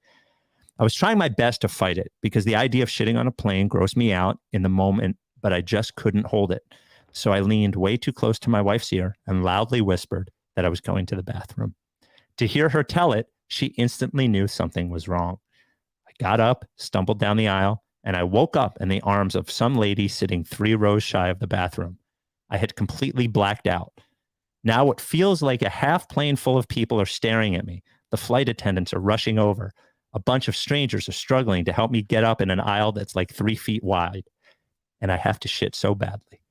I was trying my best to fight it because the idea of shitting on a plane grossed me out in the moment, but I just couldn't hold it. So I leaned way too close to my wife's ear and loudly whispered that I was going to the bathroom. To hear her tell it, she instantly knew something was wrong. I got up, stumbled down the aisle, and I woke up in the arms of some lady sitting 3 rows shy of the bathroom. I had completely blacked out. Now what feels like a half plane full of people are staring at me. The flight attendants are rushing over. A bunch of strangers are struggling to help me get up in an aisle that's like 3 feet wide. And I have to shit so badly.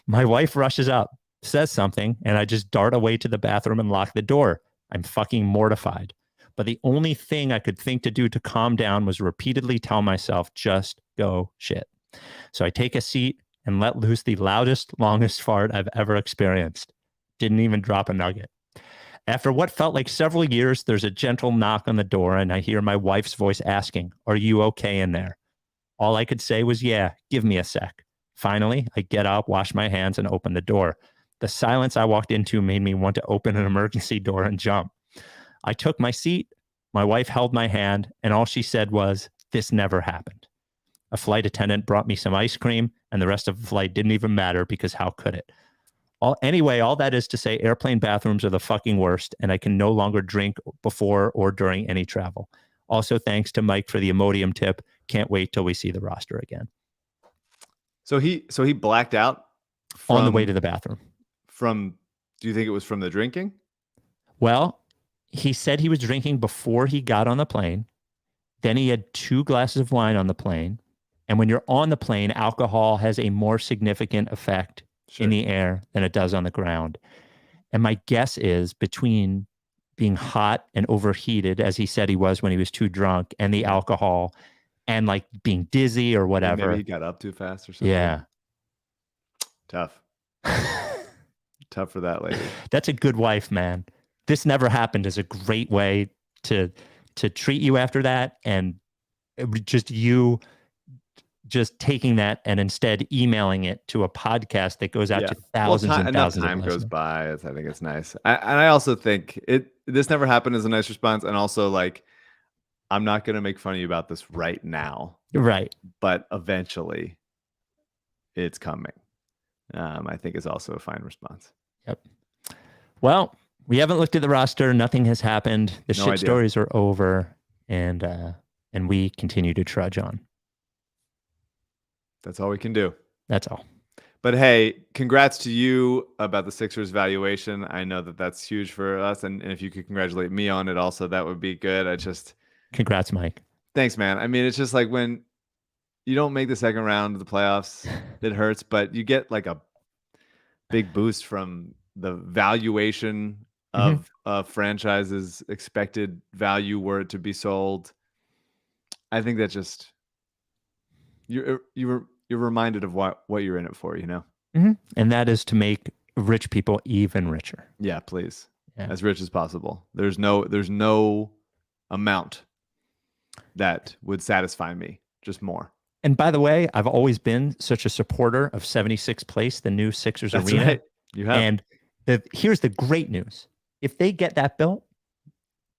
My wife rushes up, says something, and I just dart away to the bathroom and lock the door. I'm fucking mortified. But the only thing I could think to do to calm down was repeatedly tell myself, just go shit. So I take a seat and let loose the loudest, longest fart I've ever experienced. Didn't even drop a nugget. After what felt like several years, there's a gentle knock on the door and I hear my wife's voice asking, "Are you okay in there?" All I could say was, "Yeah, give me a sec." Finally, I get up, wash my hands, and open the door. The silence I walked into made me want to open an emergency door and jump. I took my seat, my wife held my hand, and all she said was, "This never happened." A flight attendant brought me some ice cream, and the rest of the flight didn't even matter because how could it? Anyway, all that is to say, airplane bathrooms are the fucking worst, and I can no longer drink before or during any travel. Also, thanks to Mike for the Imodium tip. Can't wait till we see the roster again. So he blacked out on the way to the bathroom. Do you think it was from the drinking? Well, he said he was drinking before he got on the plane. Then he had 2 glasses of wine on the plane. And when you're on the plane, alcohol has a more significant effect in the air than it does on the ground. And my guess is between being hot and overheated, as he said he was when he was too drunk, and the alcohol and like being dizzy or whatever. Maybe he got up too fast or something. Yeah. Tough. Tough for that lady. That's a good wife, man. This never happened is a great way to treat you after that. And you taking that and instead emailing it to a podcast that goes out to thousands and thousands of listeners. Time goes by. I think it's nice. I also think this never happened is a nice response. And also, like, I'm not going to make fun of you about this right now. Right. But eventually it's coming. I think is also a fine response. Yep. Well, we haven't looked at the roster. Nothing has happened. The shit stories are over, and we continue to trudge on. That's all we can do. That's all. But hey, congrats to you about the Sixers valuation. I know that that's huge for us, and if you could congratulate me on it also, that would be good. Congrats, Mike. Thanks, man. I mean, it's just like when you don't make the second round of the playoffs, it hurts, but you get like a big boost from the valuation of franchise's expected value were it to be sold. I think that just you're reminded of what you're in it for, you know? Mm-hmm. And that is to make rich people even richer. Yeah, please. Yeah. As rich as possible. There's no amount that would satisfy me, just more. And by the way, I've always been such a supporter of 76th Place, the new Sixers That's arena. Right. You have. And here's the great news. If they get that built,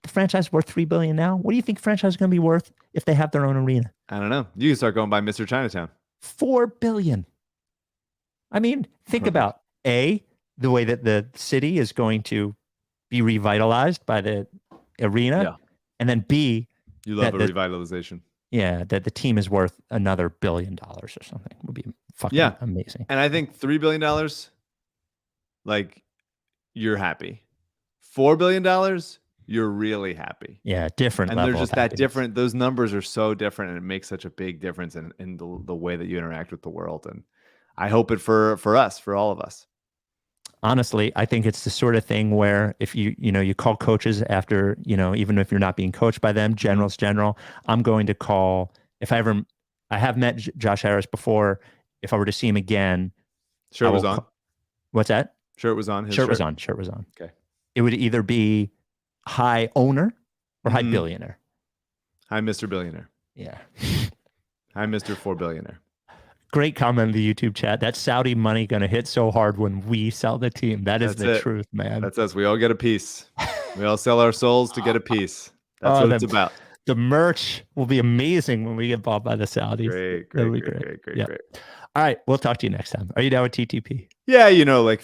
the franchise is worth $3 billion now. What do you think franchise is going to be worth if they have their own arena? I don't know. You can start going by Mr. Chinatown. $4 billion. I mean, think about the way that the city is going to be revitalized by the arena, and then B, you love revitalization. Yeah, that the team is worth another $1 billion or something. Would be fucking amazing. And I think $3 billion, like, you're happy. $4 billion, you're really happy. Yeah, different. And level they're just of that happiness. different. Those numbers are so different, and it makes such a big difference in the way that you interact with the world. And I hope it for us, for all of us. Honestly, I think it's the sort of thing where if you call coaches after, even if you're not being coached by them, general's general. I'm going to call, I have met Josh Harris before. If I were to see him again. Shirt was on. What's that? Shirt was on. Shirt was on. Shirt was on. Okay. It would either be high owner or high billionaire. Hi, Mr. Billionaire. Yeah. Hi, Mr. 4 Billionaire. Great comment in the YouTube chat. That Saudi money going to hit so hard when we sell the team. That's the truth, man. That's us. We all get a piece. We all sell our souls to get a piece. That's what it's about. The merch will be amazing when we get bought by the Saudis. Great. All right. We'll talk to you next time. Are you down with TTP? Yeah, like